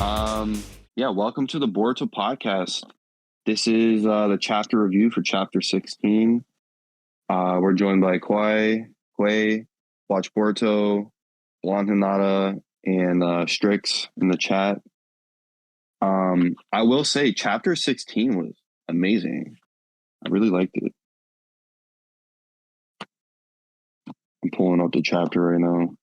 Um, yeah, welcome to the Boruto podcast. This is the chapter review for chapter 16. We're joined by Quay, Watch Boruto, Blonde Hinata, and Strix in the chat. I will say chapter 16 was amazing. I really liked it. I'm pulling up the chapter right now.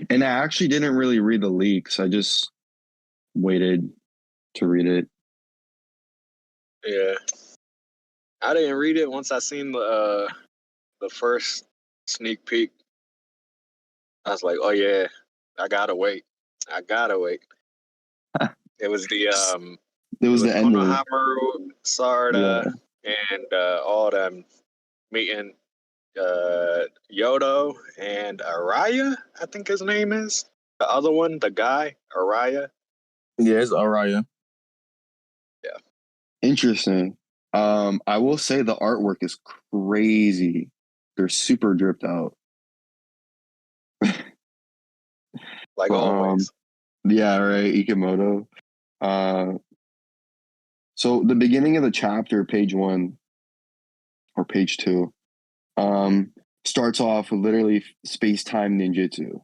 And I actually didn't really read the leaks. I just waited to read it. Yeah, I didn't read it once I seen the first sneak peek. I was like, oh yeah, I gotta wait. It was the It was the ending. Konohamaru, Sarda, and all them meeting Yodo and Araya, I think his name is. The other one, the guy, Araya. Yeah, it's Araya. Yeah. Interesting. I will say the artwork is crazy. They're super dripped out. Like always. Yeah, right. Ikemoto. So the beginning of the chapter, page 1 or page 2, starts off with literally space-time ninjutsu.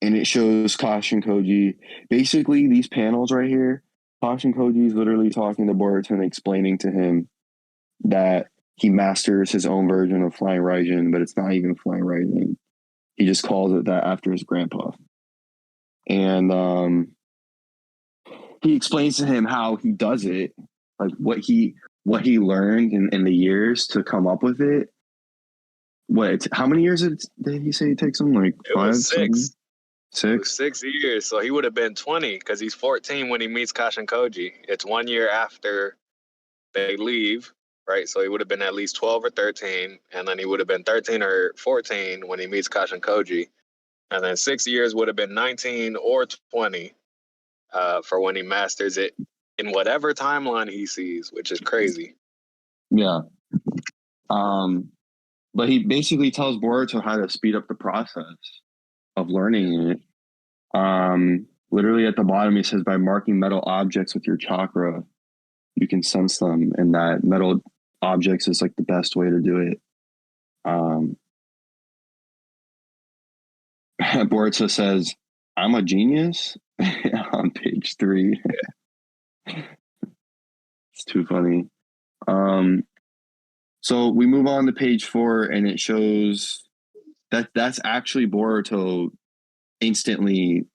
And it shows Kashin Koji. Basically, these panels right here, Kashin Koji is literally talking to Boruto and explaining to him that he masters his own version of Flying Raijin, but it's not even Flying Raijin. He just calls it that after his grandpa. And he explains to him how he does it, like what he learned in the years to come up with it. How many years did he say it takes him? Like it 5, was 6. 6? It was 6 years, so he would have been 20 because he's 14 when he meets Kashin Koji. It's 1 year after they leave, right? So he would have been at least 12 or 13, and then he would have been 13 or 14 when he meets Kashin Koji. And then 6 years would have been 19 or 20 for when he masters it in whatever timeline he sees, which is crazy. Yeah. But he basically tells Boruto how to speed up the process of learning it. Literally at the bottom, he says, by marking metal objects with your chakra, you can sense them, and that metal objects is like the best way to do it. Boruto says, I'm a genius on page 3. Yeah. It's too funny. So we move on to page 4, and it shows that's actually Boruto instantly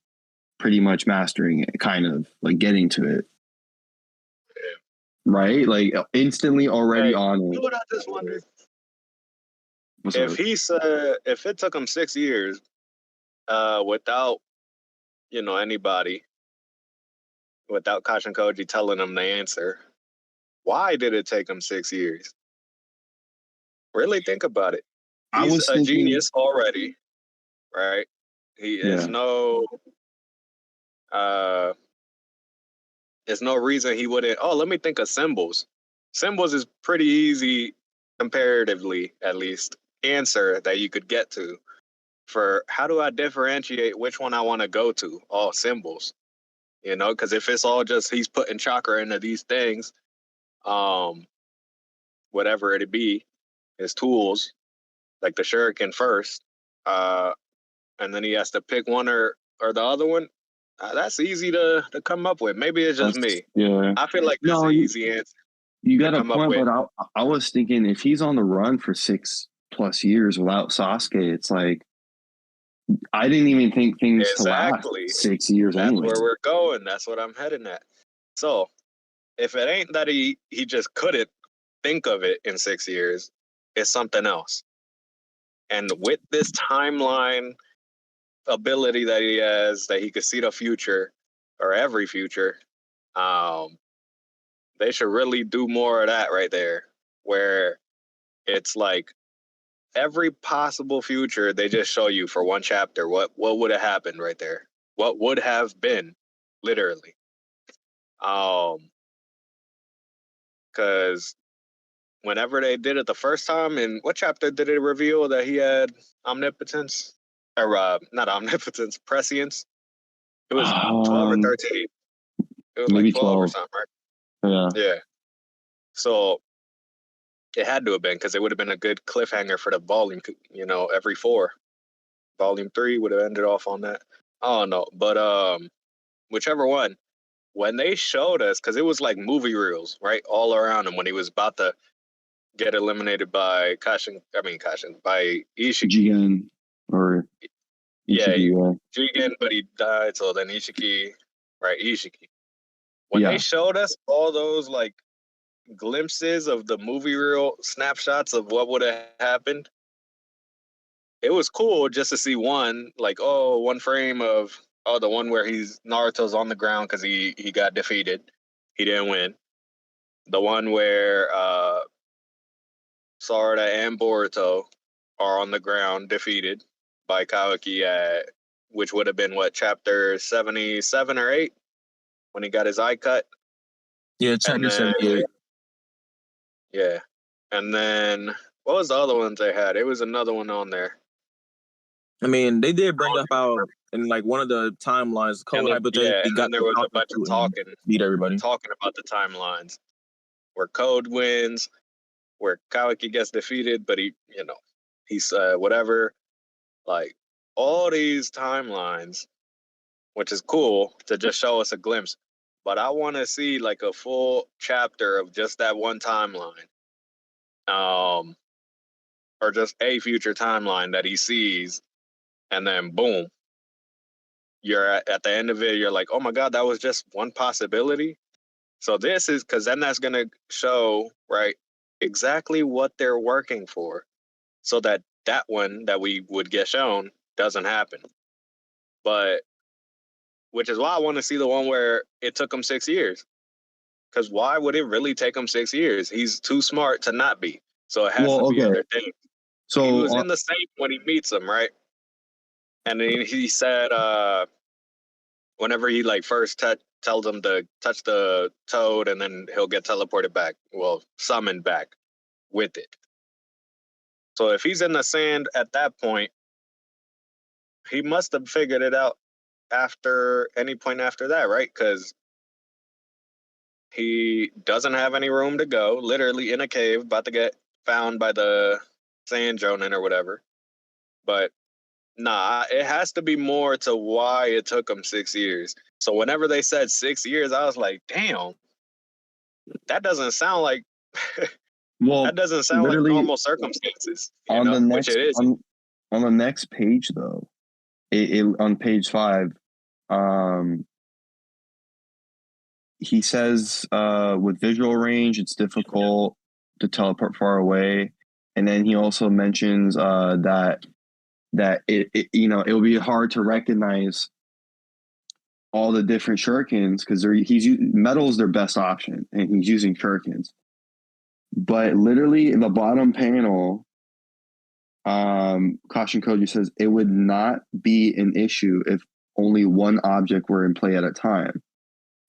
pretty much mastering it, kind of like getting to it. Yeah. Right? Like instantly already on it. You know what I just wondered? If it took him 6 years without anybody, without Kashin Koji telling him the answer, why did it take him 6 years? Really think about it. He's a genius already, right? He is there's no reason he wouldn't. Oh, let me think of symbols. Symbols is pretty easy, comparatively, at least, answer that you could get to. For how do I differentiate which one I want to go to? All symbols, because if it's all just he's putting chakra into these things, whatever it be, his tools, like the shuriken first, and then he has to pick one or the other one. That's easy to come up with. Maybe it's just me. Yeah, I feel like that's an easy answer. You got a point, but I was thinking if he's on the run for 6+ years without Sasuke, it's like I didn't even think things to last 6 years. That's where we're going. That's what I'm heading at. So if it ain't that he just couldn't think of it in 6 years, it's something else. And with this timeline ability that he has, that he could see the future or every future, they should really do more of that right there, where it's like every possible future they just show you for one chapter what would have happened right there, what would have been, literally. Because whenever they did it the first time, in what chapter did it reveal that he had omnipotence? Or not omnipotence, prescience? It was 12 or 13. It was like Maybe 12 or 12. something, right? Yeah. So it had to have been, because it would have been a good cliffhanger for the volume, every 4. Volume 3 would have ended off on that. I don't know. But whichever one, when they showed us, because it was like movie reels, right? All around him when he was about to get eliminated by by Ishiki. Jigen or Ishiki, Jigen, but he died, so then Ishiki. When they showed us all those like glimpses of the movie reel snapshots of what would have happened, it was cool just to see one frame of the one where Naruto's on the ground because he got defeated, he didn't win. The one where Sarada and Boruto are on the ground defeated by Kawaki at, which would have been what, chapter 77 or 8 when he got his eye cut. Yeah, chapter 78. Yeah. And then what was the other ones they had? It was another one on there. I mean, they did bring up how in like one of the timelines, Code hypothetically got there was a bunch of beat everybody. Talking about the timelines where Code wins, where Kawaki gets defeated, but he's whatever. Like all these timelines, which is cool to just show us a glimpse. But I want to see like a full chapter of just that one timeline. Or just a future timeline that he sees, and then boom, you're at the end of it, you're like, oh my God, that was just one possibility. So this is, because then that's going to show, right, exactly what they're working for, so that one that we would get shown doesn't happen. But, which is why I want to see the one where it took him 6 years. Because why would it really take him 6 years? He's too smart to not be. So it has to be other things. So he was in the safe when he meets him, right? And then he said, whenever he like first tells him to touch the toad, and then he'll get teleported back, well, summoned back with it. So if he's in the sand at that point, he must have figured it out after any point after that, right? Because he doesn't have any room to go, literally in a cave, about to get found by the sand Jonin or whatever. But nah, it has to be more to why it took him 6 years. So whenever they said 6 years, I was like, damn, that doesn't sound like that doesn't sound like normal circumstances. On the next, which it is. On the next page, though, on page 5, he says with visual range, it's difficult to teleport far away, and then he also mentions that it will be hard to recognize all the different shurikens because metal is their best option, and he's using shurikens. But literally in the bottom panel, Caution Koji says it would not be an issue if only one object were in play at a time.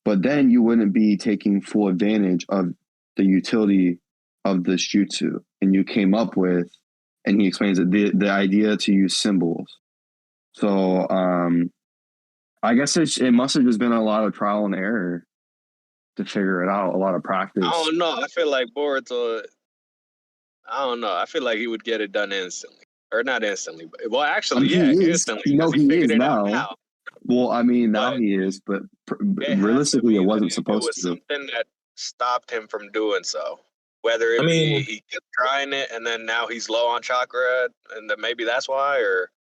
But then you wouldn't be taking full advantage of the utility of this jutsu. And you came up with, and he explains it, the idea to use symbols. So I guess it must have just been a lot of trial and error to figure it out, a lot of practice. I don't know. I feel like Boruto, I don't know. I feel like he would get it done instantly. Or not instantly. But, well, actually, instantly. You know, he figured is it now. out now. Well, I mean, now he is, but realistically, it wasn't supposed to. It was something that stopped him from doing so. Whether it be he kept trying it, and then now he's low on chakra, and then maybe that's why, or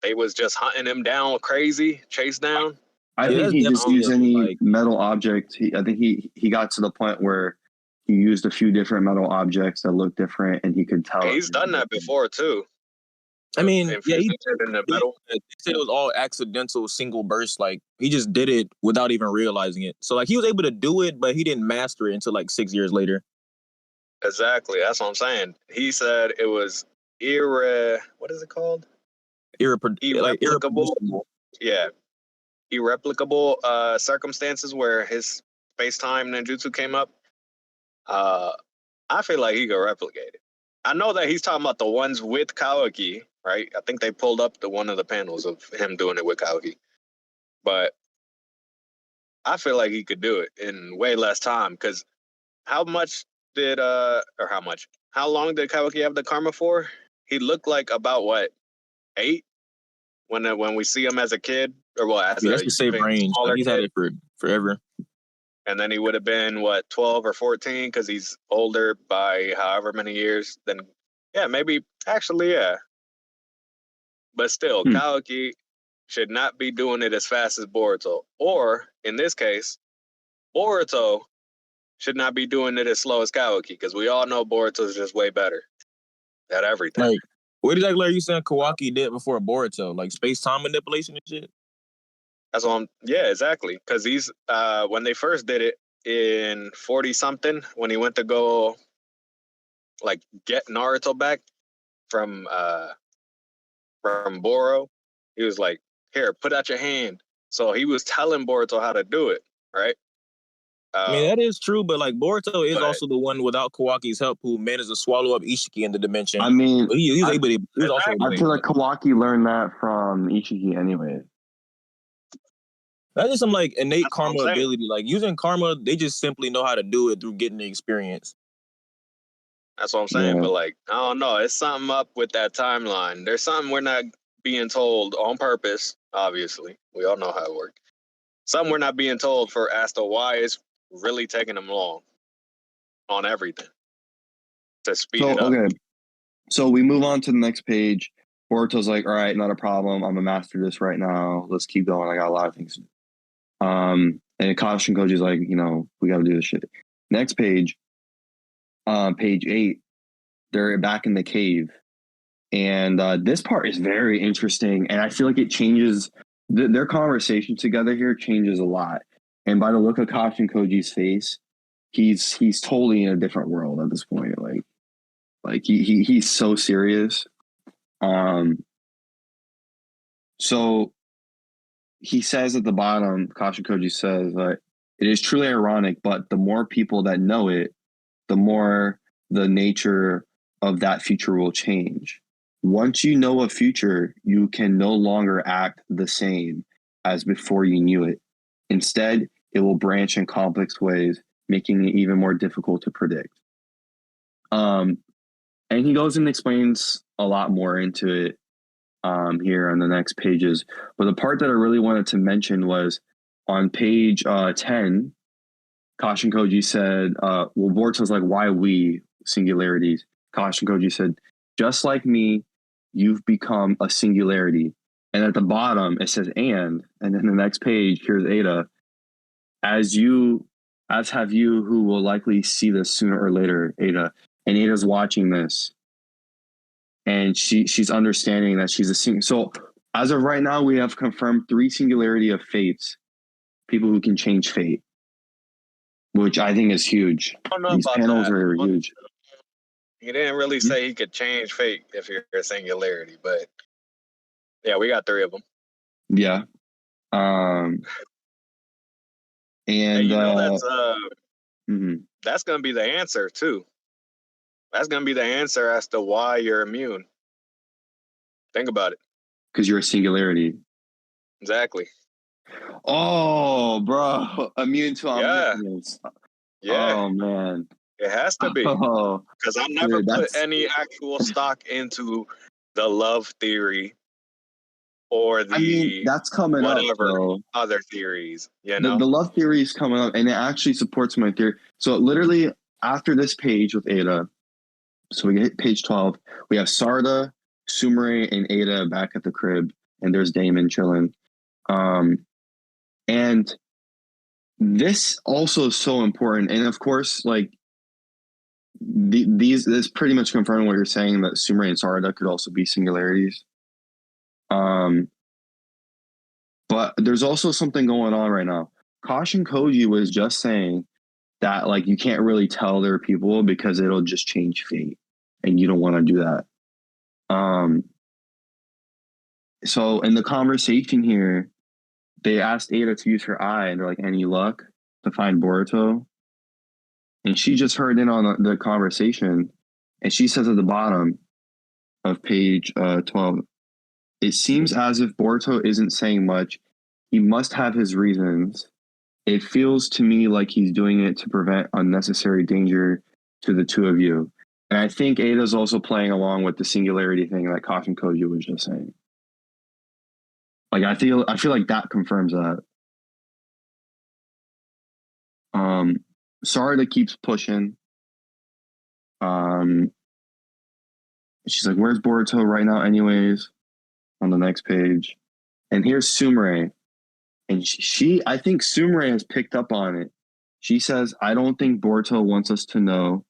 they was just hunting him down crazy, chase down. I think he just used any metal object. I think he got to the point where he used a few different metal objects that looked different, and he could tell. He's done that before too. I mean, yeah, he in the metal. They said it was all accidental, single burst. Like he just did it without even realizing it. So like he was able to do it, but he didn't master it until like 6 years later. Exactly, that's what I'm saying. He said it was what is it called? Irreplicable. Yeah, irreplicable circumstances where his space-time ninjutsu came up. I I feel like he could replicate it. I know that he's talking about the ones with Kawaki, right? I think they pulled up one of the panels of him doing it with Kawaki. But I feel like he could do it in way less time, because how long did Kawaki have the karma for? He looked like about what, 8 when we see him as a kid, or as that's a the same range. smaller Like he's had kid. it for forever. And then he would have been what, 12 or 14, because he's older by however many years. Then maybe actually but still, Kawaki should not be doing it as fast as Boruto, or in this case, Boruto should not be doing it as slow as Kawaki, because we all know Boruto is just way better at everything. Like, what exactly are you saying Kawaki did before Boruto? Like space-time manipulation and shit? That's what exactly. Because he's, when they first did it in 40-something, when he went to go, like, get Naruto back from Boro, he was like, here, put out your hand. So he was telling Boruto how to do it, right? I mean, that is true, but like Boruto is but also the one without Kawaki's help who managed to swallow up Ishiki in the dimension. I mean, but he was able to. He was also. I feel like Kawaki learned that from Ishiki anyway. That's just some like innate karma ability. Like using karma, they just simply know how to do it through getting the experience. That's what I'm saying. But like, I don't know. It's something up with that timeline. There's something we're not being told on purpose. Obviously, we all know how it works. Something we're not being told as to why it's really taking them long on everything to speed it up. Okay, so we move on to the next page. Boruto's like, all right, not a problem. I'm gonna master this right now. Let's keep going. I got a lot of things to do. And Akash and Koji's like, we got to do this shit. Next page, page 8, they're back in the cave. And this part is very interesting. And I feel like it changes, their conversation together here changes a lot. And by the look of Akash and Koji's face, he's totally in a different world at this point. Like he's so serious. So he says at the bottom, Kasha Koji says, it is truly ironic, but the more people that know it, the more the nature of that future will change. Once you know a future, you can no longer act the same as before you knew it. Instead, it will branch in complex ways, making it even more difficult to predict. And he goes and explains a lot more into it here on the next pages. But the part that I really wanted to mention was on page 10, Kashin Koji said, Boruto's like, why we singularities? Kashin Koji said, just like me, you've become a singularity. And at the bottom, it says, and then the next page, here's Ada, as have you who will likely see this sooner or later, Ada. And Ada's watching this. And she's understanding that she's a single. So as of right now, we have confirmed 3 singularity of fates, people who can change fate, which I think is huge. These panels are huge. He didn't really say he could change fate if you're a singularity, but yeah, we got 3 of them. Yeah. And that's going to be the answer too. That's going to be the answer as to why you're immune. Think about it. Because you're a singularity. Exactly. Oh, bro. Immune to omnipotence. Yeah. Oh, man. It has to be. Because I never put any actual stock into the love theory or that's coming up, though. Other theories. The love theory is coming up, and it actually supports my theory. So literally after this page with Ada, so we get page 12, we have Sarda, Sumire, and Ada back at the crib, and there's Damon chilling. And this also is so important. And of course, like this pretty much confirming what you're saying, that Sumire and Sarda could also be singularities. But there's also something going on right now. Kashin Koji was just saying that like you can't really tell they're people because it'll just change fate, and you don't want to do that. So in the conversation here, they asked Ada to use her eye, and they're like, "Any luck to find Boruto?" and she just heard in on the conversation, and she says at the bottom of page 12, it seems as if Boruto isn't saying much. He must have his reasons. It feels to me like he's doing it to prevent unnecessary danger to the two of you. And I think Ada's also playing along with the singularity thing that Kashin Koji was just saying. Like I feel like that confirms that. Sarada keeps pushing. She's like, "Where's Boruto right now?" Anyways, on the next page, and here's Sumire, and I think Sumire has picked up on it. She says, "I don't think Boruto wants us to know."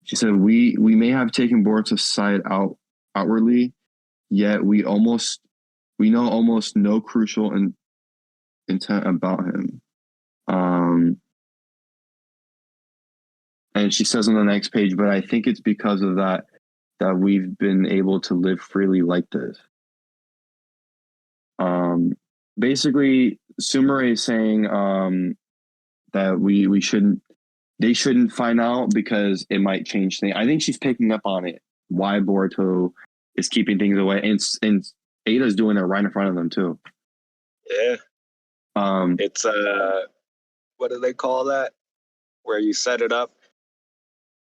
She said, "We may have taken Boruto's side outwardly, yet we know almost no crucial intent about him." And she says on the next page, "But I think it's because of that we've been able to live freely like this." Basically, Sumire is saying that they shouldn't find out because it might change things. I think she's picking up on it, why Boruto is keeping things away, and Ada's doing it right in front of them too. Yeah. It's what do they call that? Where you set it up.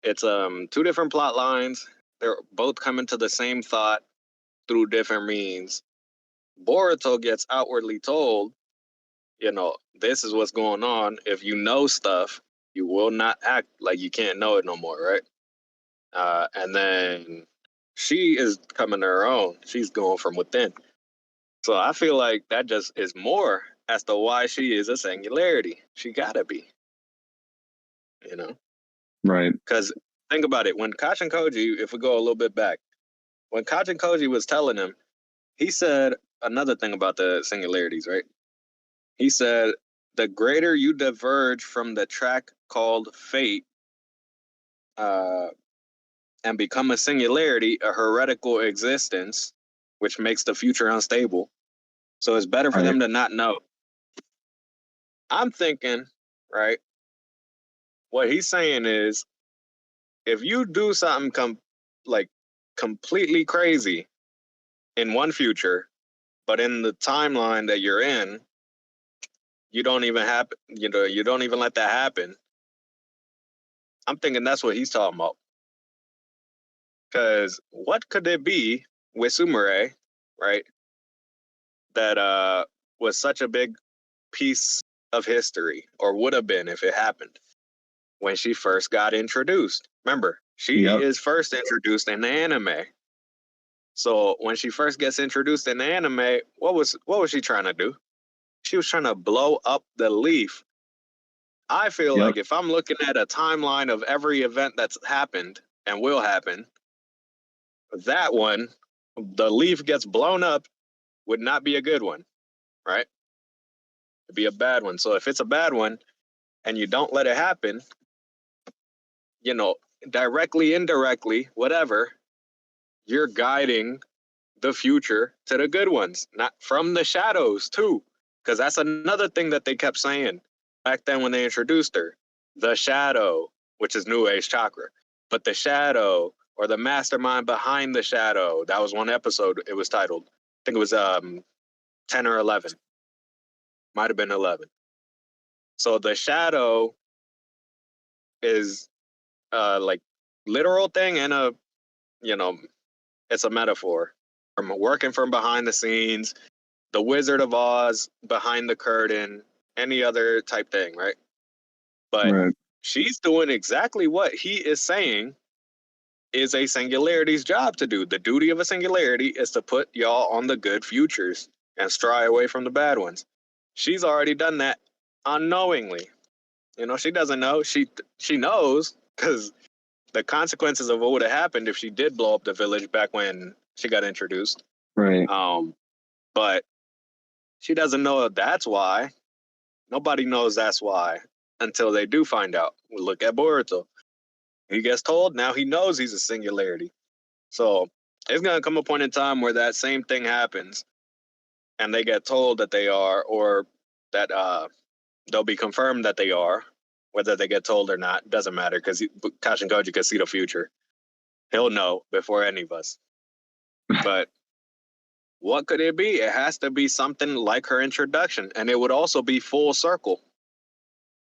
It's two different plot lines. They're both coming to the same thought through different means. Boruto gets outwardly told, this is what's going on. If you know stuff, you will not act like you can't know it no more, right? And then she is coming to her own. She's going from within. So I feel like that just is more as to why she is a singularity. She gotta be, Right. Because think about it. When Kashin Koji, if we go a little bit back, when Kashin Koji was telling him, he said another thing about the singularities, right? He said, the greater you diverge from the track called fate and become a singularity, a heretical existence, which makes the future unstable. So it's better for them to not know. I'm thinking, right? What he's saying is, if you do something completely crazy in one future, but in the timeline that you're in, you don't even happen. You don't even let that happen. I'm thinking that's what he's talking about. Because what could it be with Sumire, right? That was such a big piece of history, or would have been if it happened, when she first got introduced. Remember, she is first introduced in the anime. So when she first gets introduced in the anime, what was she trying to do? She was trying to blow up the leaf. I feel like if I'm looking at a timeline of every event that's happened and will happen, that one, the leaf gets blown up, would not be a good one, right? It'd be a bad one. So if it's a bad one and you don't let it happen, directly, indirectly, whatever, you're guiding the future to the good ones, not from the shadows too. Because that's another thing that they kept saying back then when they introduced her. The shadow, which is New Age chakra, but the shadow, or the mastermind behind the shadow. That was one episode. It was titled. I think it was 10 or 11. Might have been 11. So the shadow is like literal thing, and it's a metaphor from working from behind the scenes, the Wizard of Oz behind the curtain, any other type thing, right? But she's doing exactly what he is saying is a singularity's job to do. The duty of a singularity is to put y'all on the good futures and stray away from the bad ones. She's already done that unknowingly. She doesn't know. She knows, because the consequences of what would have happened if she did blow up the village back when she got introduced. Right. But she doesn't know that's why. Nobody knows that's why until they do find out. We look at Boruto. He gets told, now he knows he's a singularity. So it's going to come a point in time where that same thing happens and they get told that they are, or that they'll be confirmed that they are, Whether they get told or not, doesn't matter because Kashin Koji can see the future. He'll know before any of us. But what could it be? It has to be something like her introduction, and it would also be full circle,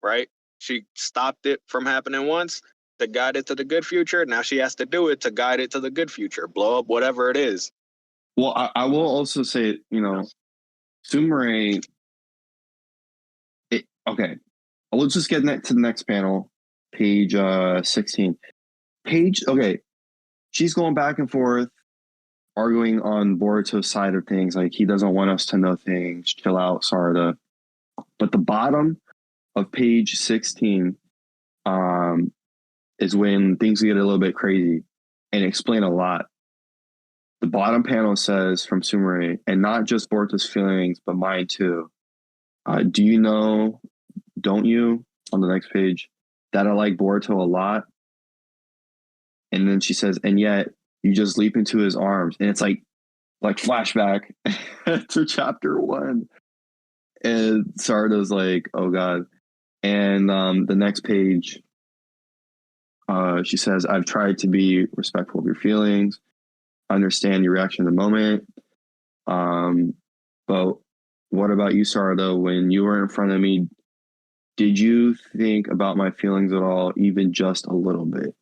right? She stopped it from happening once to guide it to the good future. Now she has to do it to guide it to the good future, blow up whatever it is. Well, I will also say, Sumire. Okay, let's just get to the next panel, page 16. Okay, she's going back and forth, arguing on Boruto's side of things. Like, he doesn't want us to know things. Chill out, Sarada. But the bottom of page 16 is when things get a little bit crazy and explain a lot. The bottom panel says from Sumire, and not just Boruto's feelings, but mine too. Do you know, don't you, on the next page, that I like Boruto a lot? And then she says, and yet you just leap into his arms. And it's like flashback to chapter 1. And Sarada's like, oh God. And the next page, she says, I've tried to be respectful of your feelings, understand your reaction in the moment. But what about you, Sarada? When you were in front of me, did you think about my feelings at all, even just a little bit?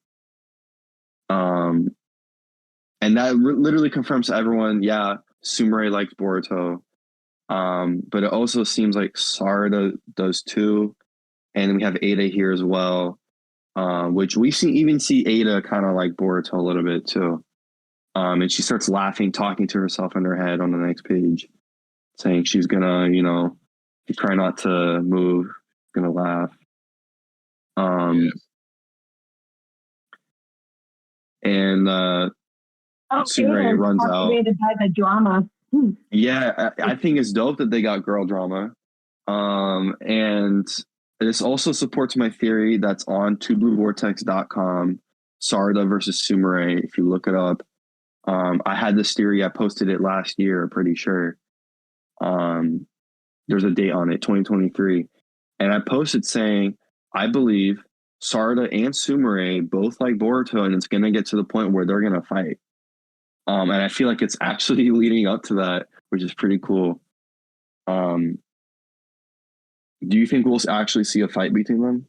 And that literally confirms to everyone, yeah, Sumire likes Boruto. But it also seems like Sarada does too. And we have Ada here as well, which we even see Ada kind of like Boruto a little bit too. And she starts laughing, talking to herself in her head on the next page, saying she's gonna, try not to move, gonna laugh. And Sumire runs out. By the drama. Yeah, I think it's dope that they got girl drama. And this also supports my theory that's on twobluevortex.com, Sarada versus Sumire. If you look it up, I had this theory. I posted it last year, pretty sure. There's a date on it, 2023. And I posted saying, I believe Sarada and Sumire both like Boruto, and it's going to get to the point where they're going to fight. And I feel like it's actually leading up to that, which is pretty cool. Do you think we'll actually see a fight between them?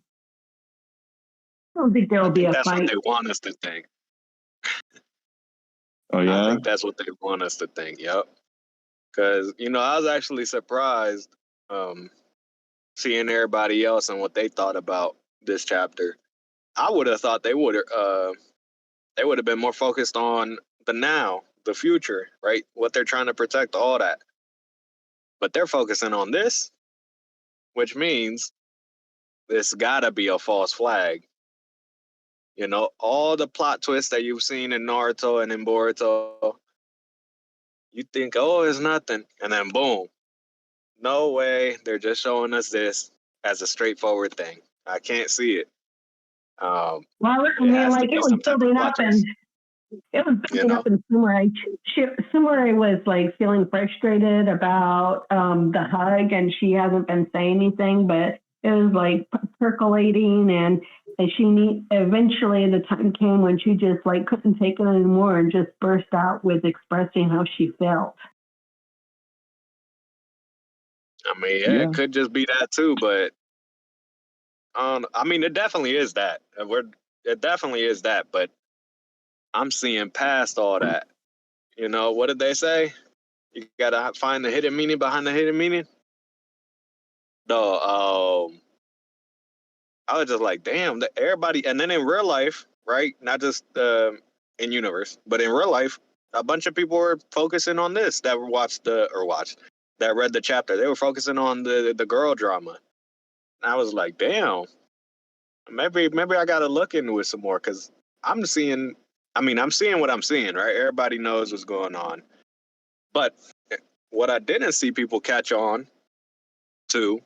I don't think there will be a that's fight. That's what they want us to think. Oh, yeah? I think that's what they want us to think, yep. Because, I was actually surprised seeing everybody else and what they thought about this chapter. I would have thought they would have been more focused on the now, the future, right? What they're trying to protect, all that. But they're focusing on this, which means this gotta be a false flag. All the plot twists that you've seen in Naruto and in Boruto, you think, oh, it's nothing. And then boom. No way. They're just showing us this as a straightforward thing. I can't see it. Well, it was building up and it was building up in Sumire. Sumire was like feeling frustrated about the hug, and she hasn't been saying anything, but it was like percolating, and eventually the time came when she just like couldn't take it anymore and just burst out with expressing how she felt. I mean, yeah, it could just be that too, but I mean, it definitely is that. It definitely is that, but I'm seeing past all that. What did they say? You gotta find the hidden meaning behind the hidden meaning. No, I was just like, damn, everybody. And then in real life, right? Not just in universe, but in real life, a bunch of people were focusing on this that that read the chapter. They were focusing on the girl drama. And I was like, damn, maybe I gotta look into it some more, because I'm seeing what I'm seeing, right? Everybody knows what's going on. But what I didn't see people catch on to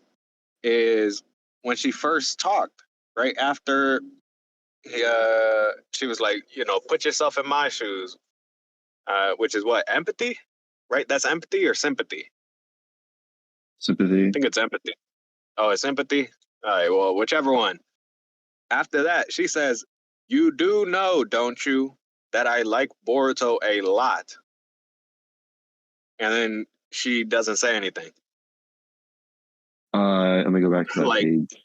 is when she first talked, right after she was like, put yourself in my shoes, which is what, empathy, right? That's empathy or sympathy? Sympathy. I think it's empathy. Oh, it's empathy? All right, well, whichever one. After that, she says, "You do know, don't you, that I like Boruto a lot?" And then she doesn't say anything. Let me go back to that Like, page.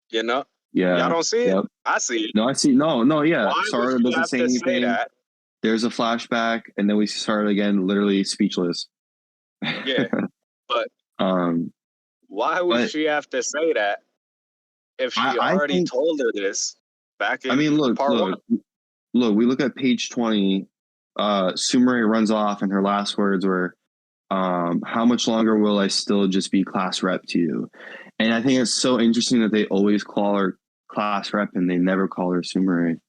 you know, Yeah. y'all don't see it. Yep. I see it. No, I see. No, yeah. Why would Sarada she doesn't have say to anything. say that? There's a flashback, and then we see Sarada again, literally speechless. Yeah, but why would she have to say that if she already told her this back in part one? Look, we look at page 20. Sumire runs off, and her last words were, how much longer will I still just be class rep to you? And I think it's so interesting that they always call her class rep and they never call her Sumire.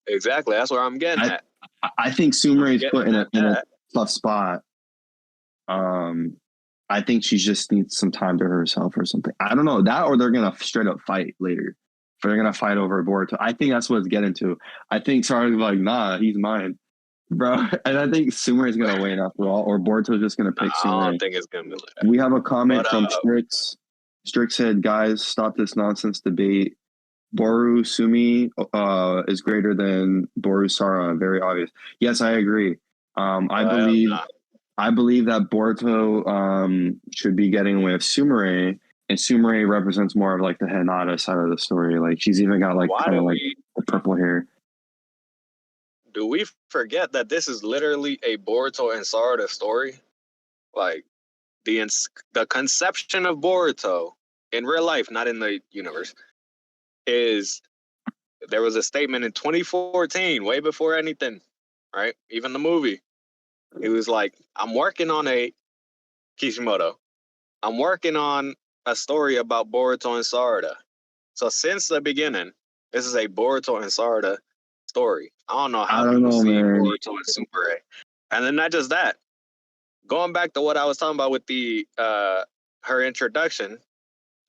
Exactly. That's where I'm getting at. I think Sumire is put in a tough spot. I think she just needs some time to herself or something. I don't know that, or they're gonna straight up fight later. If they're gonna fight over Boruto, I think that's what it's getting to. I think Sarah's like, nah, he's mine, bro. And I think Sumire is gonna win after all, or Boruto's just gonna pick Sumire. I don't think it's gonna be like that. We have a comment from Strix. Strix said, "Guys, stop this nonsense debate. Boru Sumi is greater than Boru Sara. Very obvious." Yes, I agree. I believe that Boruto should be getting with Sumire, and Sumire represents more of like the Hinata side of the story. Like she's even got like kind of like the purple hair. Do we forget that this is literally a Boruto and Sarada story? Like the conception of Boruto in real life, not in the universe, is there was a statement in 2014, way before anything, right? Even the movie. It was like, I'm working on a Kishimoto. I'm working on a story about Boruto and Sarada. So since the beginning, this is a Boruto and Sarada story. I don't know how people see Boruto and Sumire. And then not just that. Going back to what I was talking about with the her introduction,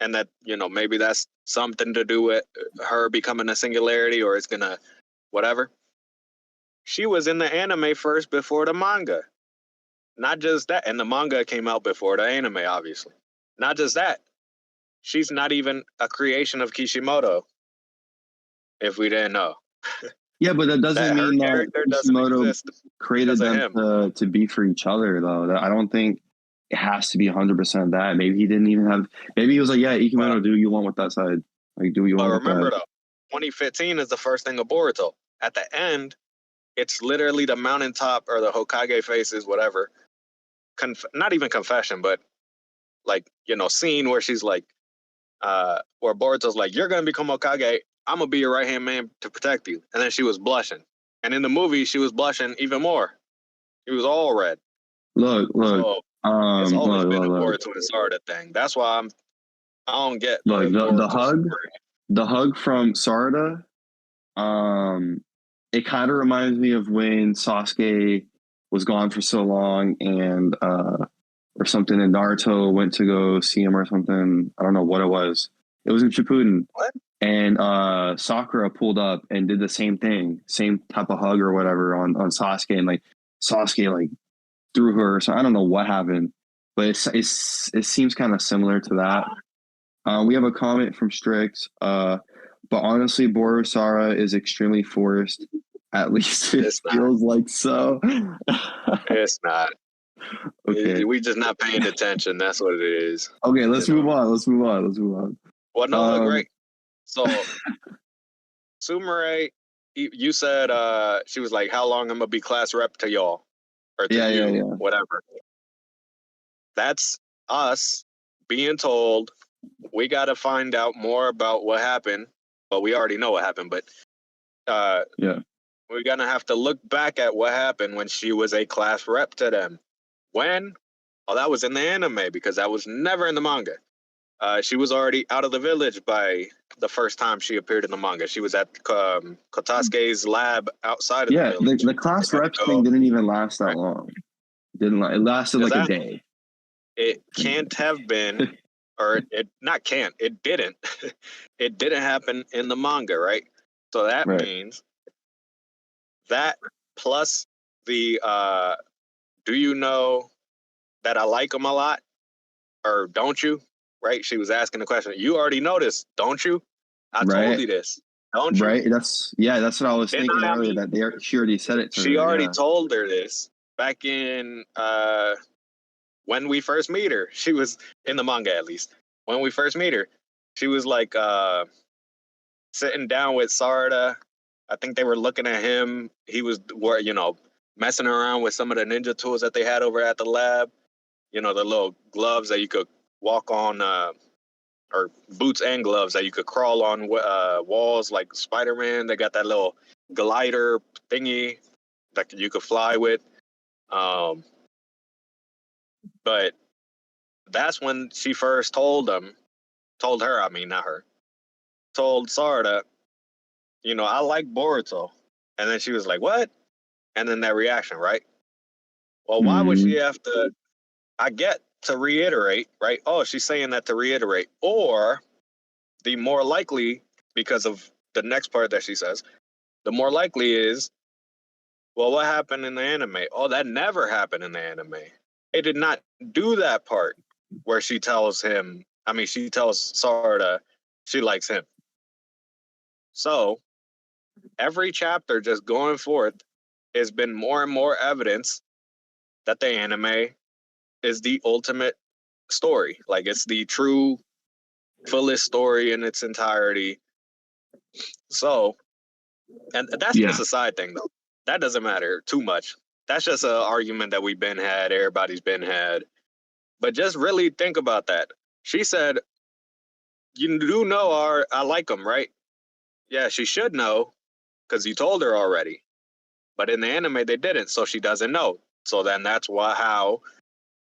and that, you know, maybe that's something to do with her becoming a singularity, or it's gonna whatever. She was in the anime first before the manga. Not just that, and the manga came out before the anime, obviously. Not just that, she's not even a creation of Kishimoto, if we didn't know. Yeah, but that doesn't mean that Kishimoto created them to be for each other, though. I don't think it has to be 100% that. Maybe he didn't even have. Maybe he was like, "Yeah, Kishimoto, do what you want with that side. Like, do what you want with that." Remember, though, 2015 is the first thing of Boruto. At the end, it's literally the mountaintop or the Hokage faces, whatever. Not even confession, but like, you know, scene where she's like, where Boruto's like, "You're gonna become Hokage. I'm gonna be your right hand man to protect you." And then she was blushing, and in the movie, she was blushing even more. She was all red. Look. So, it's always been a Boruto and Sarada thing. That's why I don't get the hug from Sarada. It kind of reminds me of when Sasuke was gone for so long, and or something, and Naruto went to go see him or something. I don't know what it was. It was in Shippuden. What? And Sakura pulled up and did the same thing, same type of hug or whatever on Sasuke, and like Sasuke like threw her. So I don't know what happened, but it seems kind of similar to that. We have a comment from Strix. But honestly, Boru Sara is extremely forced. At least it feels like so. It's not. Okay. We just not paying attention. That's what it is. Okay, let's move on. Well, no, look, right. So, Sumire, you said she was like, "How long I'm gonna be class rep to y'all, or to you, whatever." That's us being told we got to find out more about what happened. But we already know what happened. But we're gonna have to look back at what happened when she was a class rep to them. When? Oh, that was in the anime, because that was never in the manga. She was already out of the village by the first time she appeared in the manga. She was at Kotasuke's lab outside of the village. The class rep thing didn't even last that long. It lasted like a day. It can't have been, or it not can't. It didn't. It didn't happen in the manga, right? So that means that plus the do you know that I like him a lot, or don't you? right? She was asking the question. You already know this, don't you? I told you this, don't you? Right. That's what I was thinking earlier. That she already said it to her. She already told her this back in when we first meet her. She was in the manga, at least. When we first meet her, she was like sitting down with Sarada. I think they were looking at him. He was, messing around with some of the ninja tools that they had over at the lab. The little gloves that you could walk on, or boots and gloves that you could crawl on walls like Spider-Man. They got that little glider thingy that you could fly with. But that's when she first told her, not her, told Sarada, I like Boruto. And then she was like, what? And then that reaction, right? Well, why would she have to, I get to reiterate, right? Oh, she's saying that to reiterate. Or the more likely, because of the next part that she says, the more likely is, well, what happened in the anime? Oh, that never happened in the anime. They did not do that part where she tells Sarada she likes him. So every chapter just going forth has been more and more evidence that the anime is the ultimate story. Like, it's the true, fullest story in its entirety. So, and that's just a side thing, though. That doesn't matter too much. That's just an argument that we've been had. Everybody's been had. But just really think about that. She said, you do know I like him, right? Yeah, she should know because you told her already. But in the anime, they didn't, so she doesn't know. So then that's how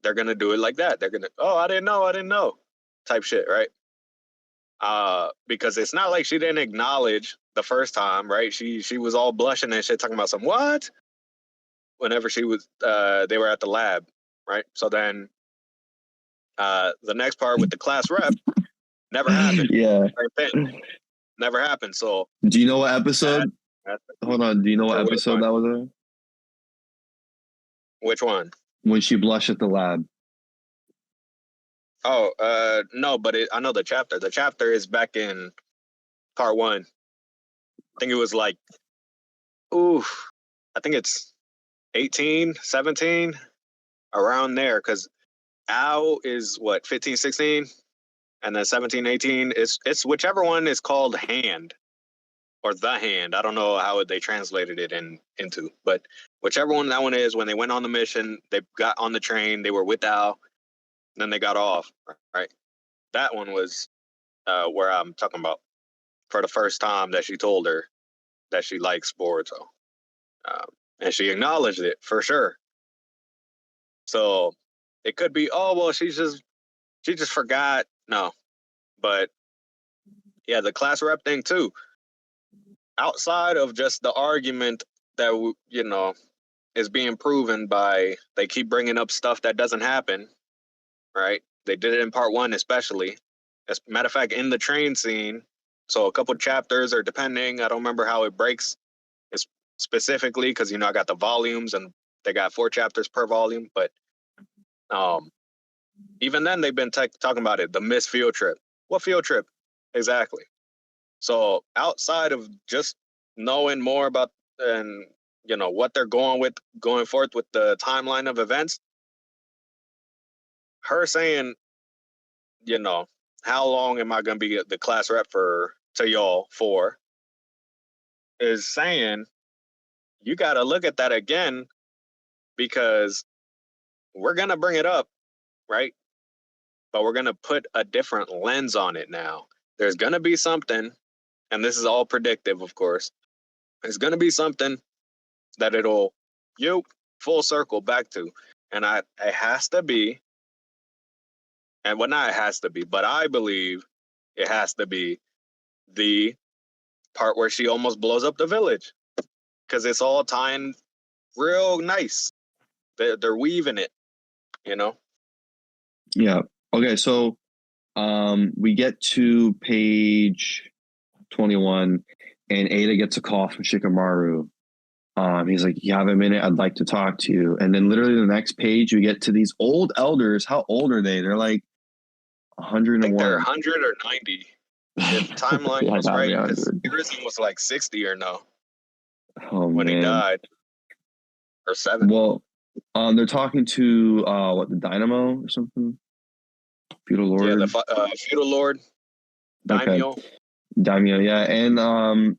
they're going to do it like that. They're going to, oh, I didn't know, type shit, right? Because it's not like she didn't acknowledge the first time, right? She was all blushing and shit, talking about some what? Whenever she was, they were at the lab, right? So then the next part with the class rep never happened. Yeah. Never happened. So do you know what episode? Hold on. Do you know what episode that was in? Which one? When she blushed at the lab. Oh, no, but I know the chapter. The chapter is back in part 1. I think it was like, I think it's 18, 17, around there, because Ao is what, 15, 16, and then 17, 18. It's whichever one is called Hand or The Hand. I don't know how they translated it into, but whichever one that one is, when they went on the mission, they got on the train, they were with Ao, then they got off, right? That one was where I'm talking about, for the first time that she told her that she likes Boruto. And she acknowledged it for sure. So it could be, oh, well, she just forgot. No. But yeah, the class rep thing too. Outside of just the argument that, is being proven by, they keep bringing up stuff that doesn't happen, right? They did it in part 1, especially. As a matter of fact, in the train scene, so a couple chapters, or depending, I don't remember how it breaks specifically, because, I got the volumes and they got 4 chapters per volume. But even then, they've been talking about it, the missed field trip. What field trip? Exactly. So outside of just knowing more about, and what they're going forth with the timeline of events, her saying, how long am I going to be the class rep to y'all for, is saying you got to look at that again, because we're going to bring it up, right? But we're going to put a different lens on it now. There's going to be something, and this is all predictive, of course. There's going to be something that it'll full circle back to. And it has to be, and well, not it has to be, but I believe it has to be the part where she almost blows up the village, because it's all tying real nice. They're weaving it, Yeah. Okay. So, we get to page 21, and Ada gets a call from Shikamaru. He's like, "You have a minute? I'd like to talk to you." And then literally the next page, we get to these old elders. How old are they? They're like, 101. I think they're 100 or 90. If timeline Yeah, was gotta be right, because 100. Harrison was like 60 or no Oh when he man. died, or 70. Well, they're talking to what, the Dynamo or something? Feudal Lord. Yeah, the feudal lord, Daimyo. Okay. Daimyo, yeah, and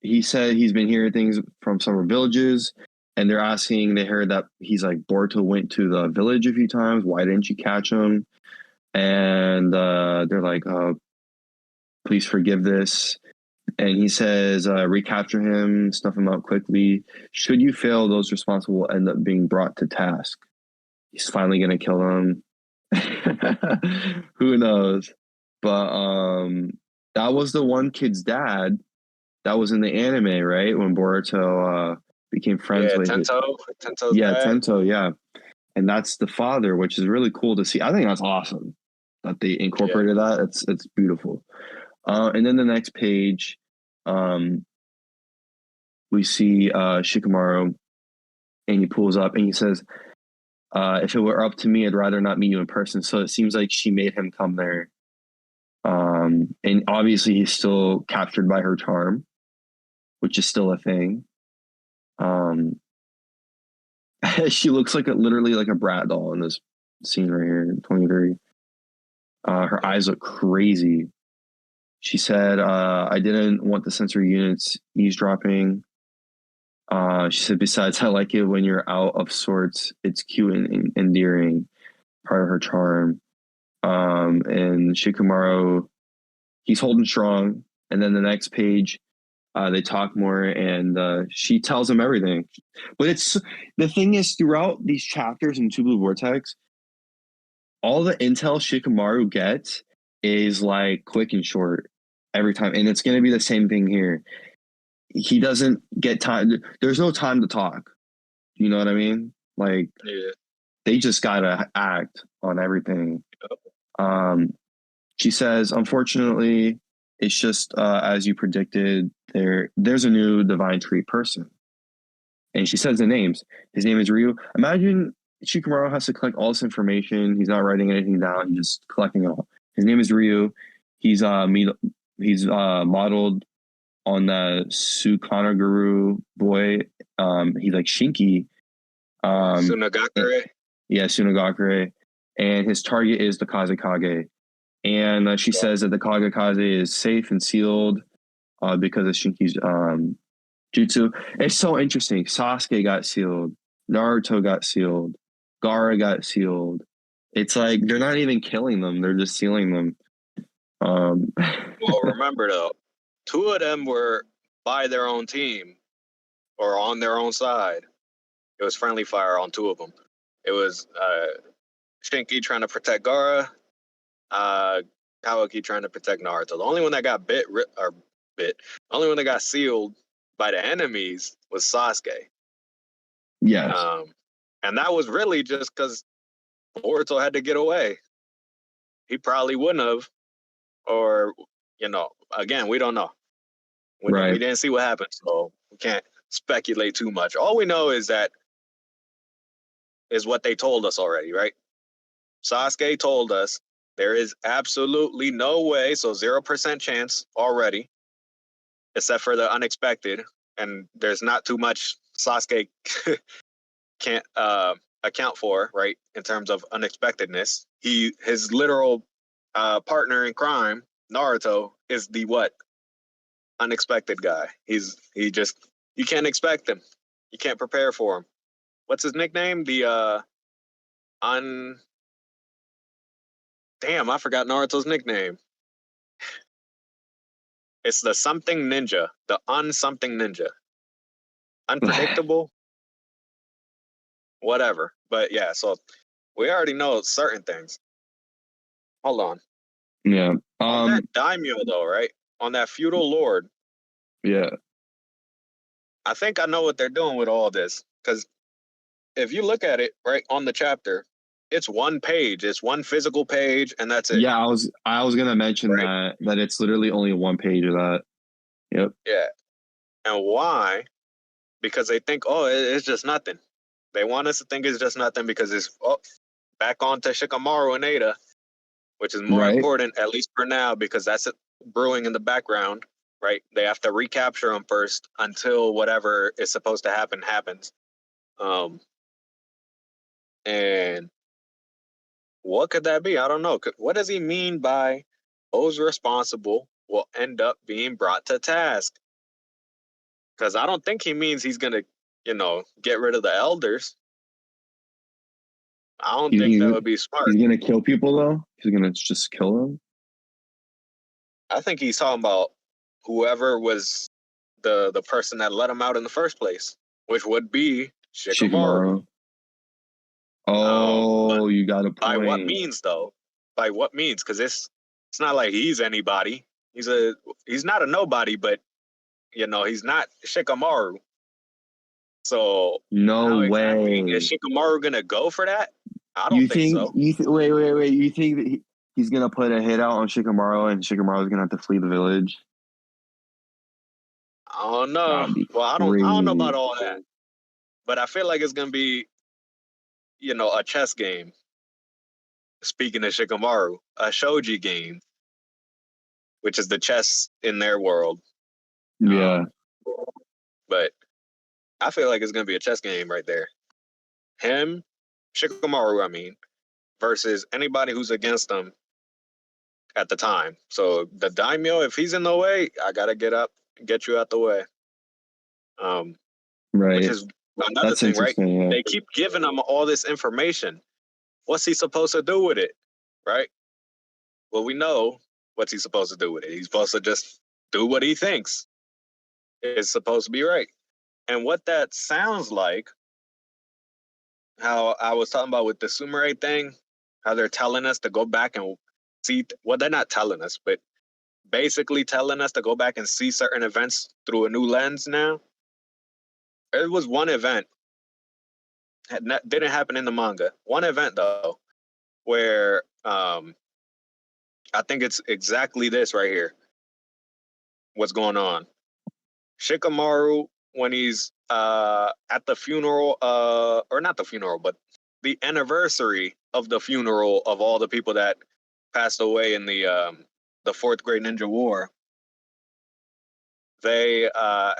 he said he's been hearing things from some villages, and they're asking. They heard that he's like Boruto went to the village a few times. Why didn't you catch him? And they're like, please forgive this. And he says, recapture him, snuff him out quickly. Should you fail, those responsible will end up being brought to task. He's finally gonna kill him. Who knows? But that was the one kid's dad that was in the anime, right? When Boruto became friends with Tento's yeah, dad. Tento, yeah. And that's the father, which is really cool to see. I think that's awesome that they incorporated that. It's beautiful. And then the next page, we see Shikamaru, and he pulls up and he says, if it were up to me, I'd rather not meet you in person. So it seems like she made him come there. And obviously he's still captured by her charm, which is still a thing. She looks like literally like a brat doll in this scene right here in 23. Her eyes look crazy. She said, I didn't want the sensory units eavesdropping. She said, besides, I like it when you're out of sorts. It's cute and endearing, part of her charm. And Shikamaru, he's holding strong. And then the next page, they talk more, and she tells him everything. But it's the thing is, throughout these chapters in Two Blue Vortex, all the intel Shikamaru gets is like quick and short every time, and it's going to be the same thing here. He doesn't get time. There's no time to talk. You know what I mean? Like, they just gotta act on everything. She says, unfortunately, it's just as you predicted. There's a new divine tree person, and she says the names. His name is Ryu. Imagine Shikamaru has to collect all this information. He's not writing anything down. He's just collecting it all. His name is Ryu. He's modeled on the Sukanaguru boy. He's like Shinki. Sunagakure. Yeah, Sunagakure. And his target is the Kazekage. And she says that the Kagekaze is safe and sealed because of Shinki's jutsu. It's so interesting. Sasuke got sealed. Naruto got sealed. Gaara got sealed. It's like they're not even killing them. They're just sealing them. Well, remember though, two of them were by their own team or on their own side. It was friendly fire on two of them. It was Shinki trying to protect Gaara, Kawaki trying to protect Naruto. The only one that got the only one that got sealed by the enemies was Sasuke. Yes. And that was really just because Boruto had to get away. He probably wouldn't have, or, again, we don't know. We didn't see what happened, so we can't speculate too much. All we know is what they told us already, right? Sasuke told us there is absolutely no way, so 0% chance already, except for the unexpected, and there's not too much Sasuke can't account for, right, in terms of unexpectedness. His literal partner in crime, Naruto, is the what? Unexpected guy. You can't expect him. You can't prepare for him. What's his nickname? Damn, I forgot Naruto's nickname. It's the something ninja. The something ninja. Unpredictable. Whatever. But yeah, so we already know certain things. Hold on. Yeah. On that daimyo though, right? On that feudal lord. Yeah. I think I know what they're doing with all this. Because if you look at it, right, on the chapter, it's one page. It's one physical page, and that's it. Yeah, I was gonna mention that it's literally only one page of that. Yep. Yeah. And why? Because they think, it's just nothing. They want us to think it's just nothing because it's back on to Shikamaru and Ada. which is more important, at least for now, because that's brewing in the background, right? They have to recapture him first until whatever is supposed to happen happens. And what could that be? I don't know. What does he mean by those responsible will end up being brought to task? Because I don't think he means he's going to, get rid of the elders. I don't think that would be smart. He's going to kill people, though? He's going to just kill them? I think he's talking about whoever was the person that let him out in the first place, which would be Shikamaru. Oh, you got a point. By what means, though? By what means? Because it's not like he's anybody. He's not a nobody, but he's not Shikamaru. So no way. Is Shikamaru gonna go for that? I don't think so. Wait. You think that he's gonna put a hit out on Shikamaru, and Shikamaru's gonna have to flee the village? I don't know. Well, I don't know about all that, but I feel like it's gonna be, a chess game. Speaking of Shikamaru, a shogi game, which is the chess in their world. Yeah. But I feel like it's gonna be a chess game right there. Him, Shikamaru, versus anybody who's against him at the time. So the daimyo, if he's in the way, I gotta get you out the way. Right. Which is another thing, right? Yeah. They keep giving him all this information. What's he supposed to do with it, right? Well, we know what's he supposed to do with it. He's supposed to just do what he thinks is supposed to be right. And what that sounds like, how I was talking about with the Sumire thing, how they're telling us to go back and see, well, they're not telling us, but basically telling us to go back and see certain events through a new lens now. It was one event. It didn't happen in the manga. One event, though, where I think it's exactly this right here. What's going on? Shikamaru, when he's at the funeral, or not the funeral, but the anniversary of the funeral of all the people that passed away in the Fourth Great Ninja War, they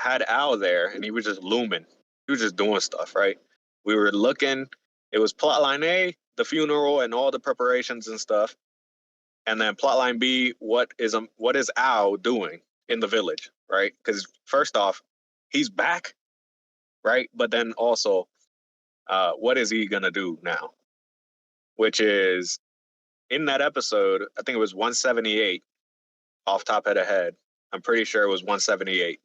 had Ao there, and he was just looming. He was just doing stuff, right? We were looking. It was plotline A, the funeral and all the preparations and stuff, and then plotline B, what is Ao doing in the village, right? Because first off, he's back, right? But then also, what is he gonna do now? Which is in that episode, I think it was 178, off top of the head. I'm pretty sure it was 178.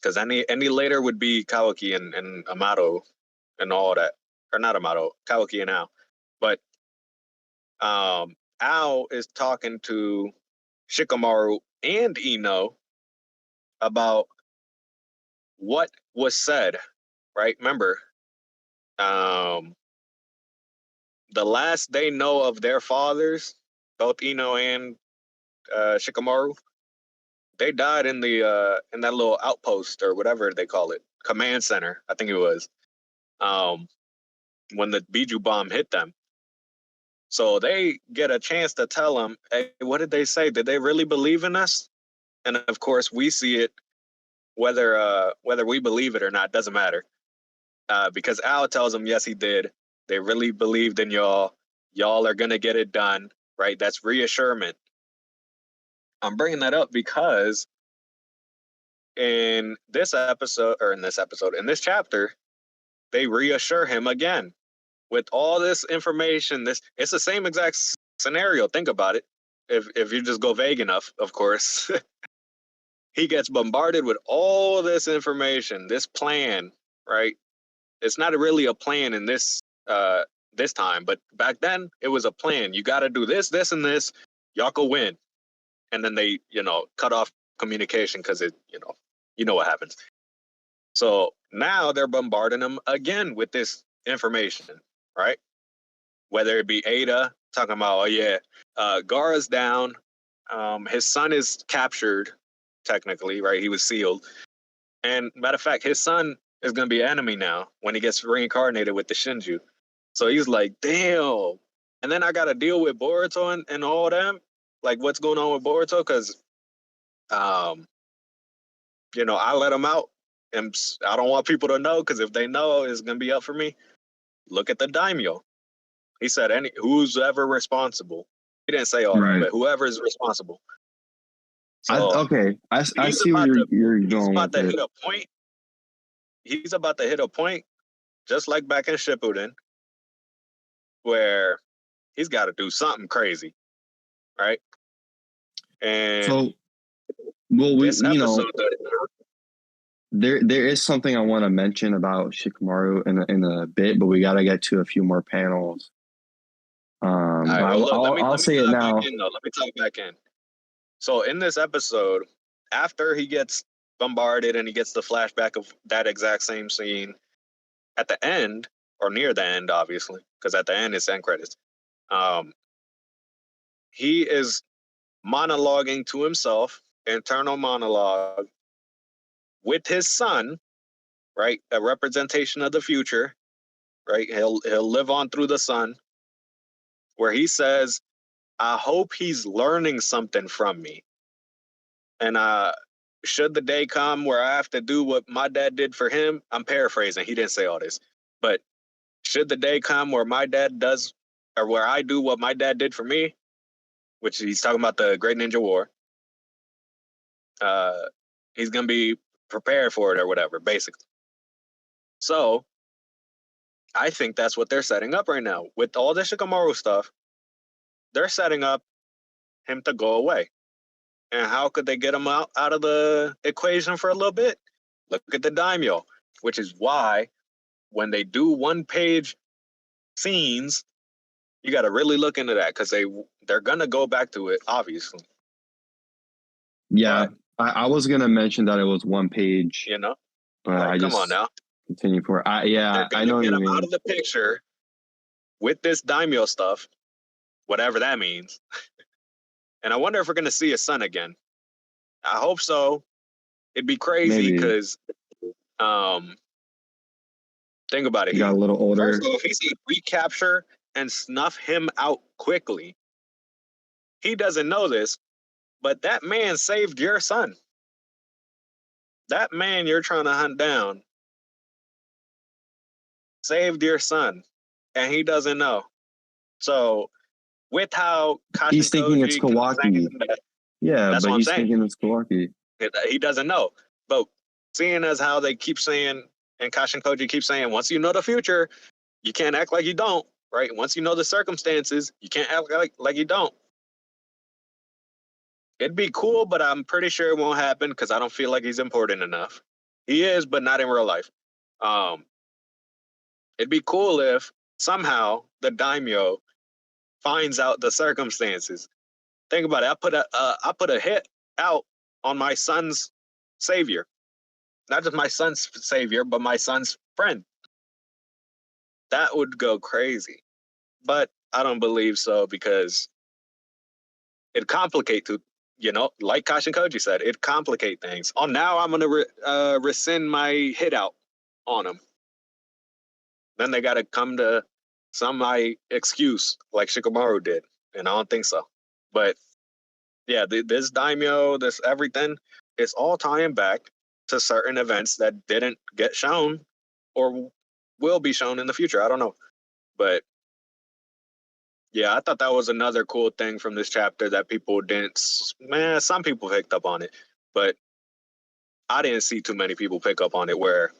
Because any later would be Kawaki and Amato and all that, or not Amato, Kawaki and Ao. But Ao is talking to Shikamaru and Ino about what was said, right? Remember, the last they know of their fathers, both Ino and Shikamaru, they died in the in that little outpost or whatever they call it, command center, I think it was, when the Biju bomb hit them. So they get a chance to tell them, hey, what did they say? Did they really believe in us? And of course, we see it, whether we believe it or not, doesn't matter. Because Ao tells them, yes, he did. They really believed in y'all. Y'all are going to get it done, right? That's reassurance. I'm bringing that up because in this chapter, they reassure him again with all this information. It's the same exact scenario. Think about it. If you just go vague enough, of course, he gets bombarded with all this information, this plan, right? It's not really a plan in this time, but back then it was a plan. You got to do this, this, and this. Y'all go win. And then they, cut off communication because you know what happens. So now they're bombarding him again with this information, right? Whether it be Ada talking about, oh yeah, Gaara's down. His son is captured, technically, right? He was sealed. And matter of fact, his son is going to be enemy now when he gets reincarnated with the Shinju. So he's like, damn, And then I got to deal with Boruto and all them, like what's going on with Boruto, because, you know, I let him out, and I don't want people to know, because if they know, it's gonna be up for me. Look at the daimyo. He said, who's ever responsible. He didn't say all that, but whoever is responsible. So I see where you're he's going about with to it. hit a point. He's about to hit a point, just like back in Shippuden, where he's got to do something crazy, right? And so, well, this episode, there is something I want to mention about Shikamaru in a bit, but we got to get to a few more panels. all right, well, look, I'll say it now. Let me talk back in. So in this episode, after he gets bombarded and he gets the flashback of that exact same scene, at the end, or near the end, obviously, because at the end it's end credits, he is monologuing to himself, internal monologue, with his son, right? A representation of the future, right? He'll live on through the son, where he says, I hope he's learning something from me. And should the day come where I have to do what my dad did for him, I'm paraphrasing, he didn't say all this, but should the day come where my dad does, or where I do what my dad did for me, which he's talking about the Great Ninja War, he's going to be prepared for it or whatever, basically. So I think that's what they're setting up right now. With all the Shikamaru stuff, they're setting up him to go away. And how could they get him out of the equation for a little bit? Look at the daimyo, which is why when they do one-page scenes, you got to really look into that, because they're going to go back to it, obviously. Yeah, I was going to mention that it was one page. You know? But like, come on now. Continue for I know what you mean. Him out of the picture with this daimyo stuff, whatever that means. And I wonder if we're going to see his son again. I hope so. It'd be crazy because, think about it. He got a little older. First off, he said recapture and snuff him out quickly. He doesn't know this, but that man saved your son. That man you're trying to hunt down saved your son, and he doesn't know. So, with how he's thinking it's Kawaki. Yeah, that's but what he's I'm saying. Thinking it's Kawaki. He doesn't know. But seeing as how they keep saying, and Kashin Koji keeps saying, once you know the future, you can't act like you don't, right? Once you know the circumstances, you can't act like you don't. It'd be cool, but I'm pretty sure it won't happen because I don't feel like he's important enough. He is, but not in real life. It'd be cool if somehow the daimyo finds out the circumstances. Think about it. I put a hit out on my son's savior. Not just my son's savior, but my son's friend. That would go crazy. But I don't believe so, because it complicates, like Kashin Koji said, it complicate things. Now I'm going to rescind my hit out on him. Then they got to come to some excuse like Shikamaru did. And I don't think so. But yeah, this daimyo, this everything, it's all tying back to certain events that didn't get shown or will be shown in the future. I don't know. But yeah, I thought that was another cool thing from this chapter that people didn't, some people picked up on it, but I didn't see too many people pick up on it, where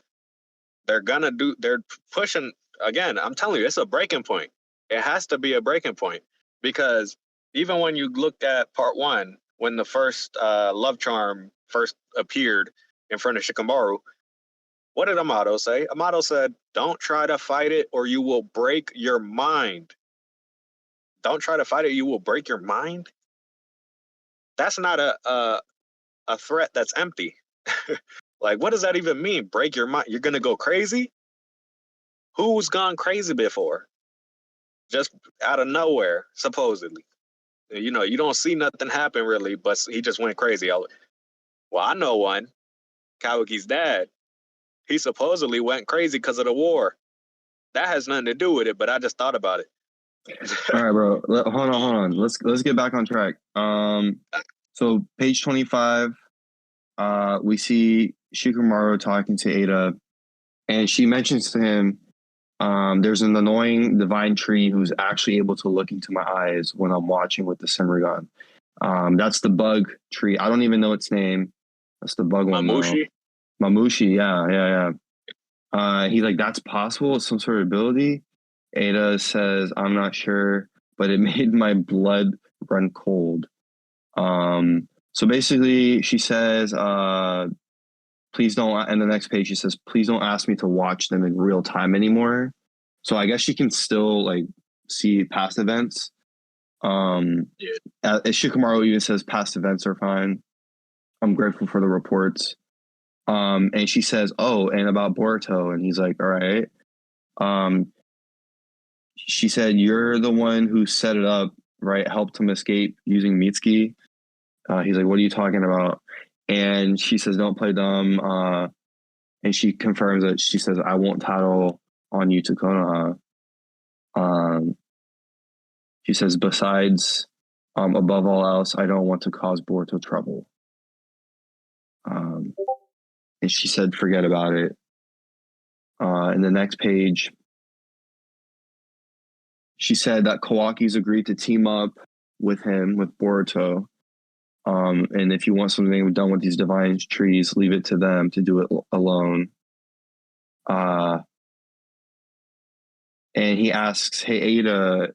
they're pushing, again, I'm telling you, it's a breaking point. It has to be a breaking point, because even when you looked at part 1, when the first love charm first appeared in front of Shikamaru, what did Amato say? Amato said, don't try to fight it or you will break your mind. Don't try to fight it, you will break your mind? That's not a threat that's empty. Like, what does that even mean? Break your mind? You're going to go crazy? Who's gone crazy before? Just out of nowhere, supposedly. You don't see nothing happen really, but he just went crazy. Well, I know one. Kawaki's dad. He supposedly went crazy because of the war. That has nothing to do with it, but I just thought about it. All right, bro. Hold on. Let's get back on track. So page 25, we see Shikamaru talking to Ada, and she mentions to him, there's an annoying divine tree who's actually able to look into my eyes when I'm watching with the Simmergon. That's the bug tree. I don't even know its name. That's the bug one, though. Mamushi, yeah. He's like, that's possible? It's some sort of ability? Ada says, I'm not sure, but it made my blood run cold. So basically, she says, please don't, and the next page, she says, please don't ask me to watch them in real time anymore. So I guess she can still, like, see past events. Shikamaru even says past events are fine. I'm grateful for the reports. And she says, oh, and about Boruto. And he's like, all right. She said, you're the one who set it up, right? Helped him escape using Mitsuki. He's like, what are you talking about? And she says, don't play dumb. And she confirms that she says, I won't tattle on you to Konoha. She says, besides, above all else, I don't want to cause Boruto trouble. And she said, forget about it. In the next page, she said that Kawaki's agreed to team up with him, with Boruto. And if you want something done with these divine trees, leave it to them to do it alone. And he asks, hey, Ada,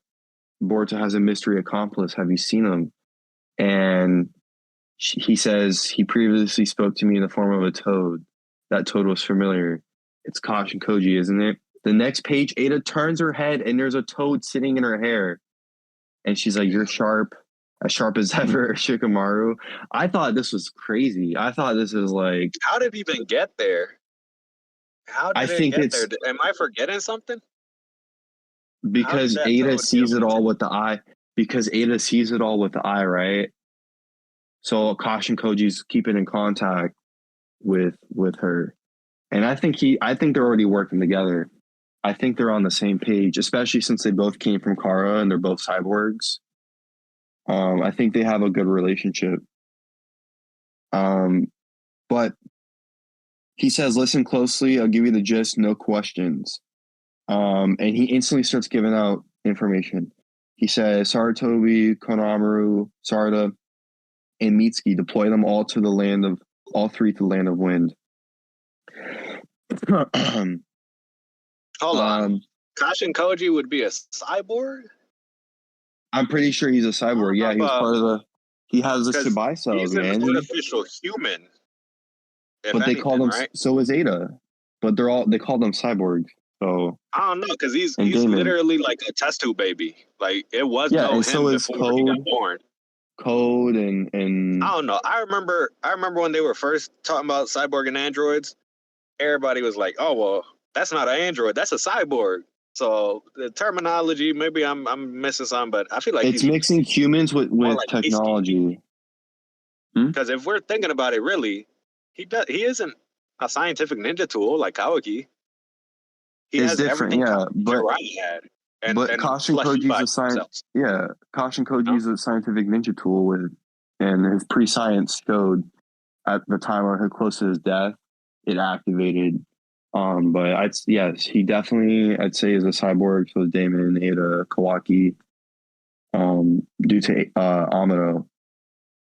Boruto has a mystery accomplice. Have you seen him? And he says, he previously spoke to me in the form of a toad. That toad was familiar. It's Kashin Koji, isn't it? The next page, Ada turns her head and there's a toad sitting in her hair. And she's like, you're sharp as ever, Shikamaru. I thought this was crazy. I thought this was like... How did it even get there? How did it get there? Am I forgetting something? Because Ada sees it all with the eye. Because Ada sees it all with the eye, right? So Kashin Koji's keeping in contact with her. And I think they're already working together. I think they're on the same page, especially since they both came from Kara and they're both cyborgs. I think they have a good relationship. But he says, listen closely. I'll give you the gist. No questions. And he instantly starts giving out information. He says, Saratobi, Konohamaru, Sarada, and Mitsuki, deploy them all three to the land of wind. Hold on. Kashin Koji would be a cyborg? I'm pretty sure he's a cyborg. Yeah, he was part of he has the Shibai cells, he's man. He's an artificial human. But they call them, right? So is Ada. But they call them cyborgs. So I don't know, because he's literally like a test tube baby. Like, it was and him so is before he got born. Code and I don't know. I remember when they were first talking about cyborg and androids, everybody was like, oh, well, that's not an android, that's a cyborg. So the terminology, maybe I'm missing something, but I feel like it's mixing humans with like technology. Because if we're thinking about it, really, he isn't a scientific ninja tool like Kawaki. He has everything Jiraiya had. But Kashin Koji's a scientific ninja tool and his pre-science showed at the time or close to his death, it activated. But he definitely, I'd say, is a cyborg for Damon, Ada, Kawaki, due to Amado.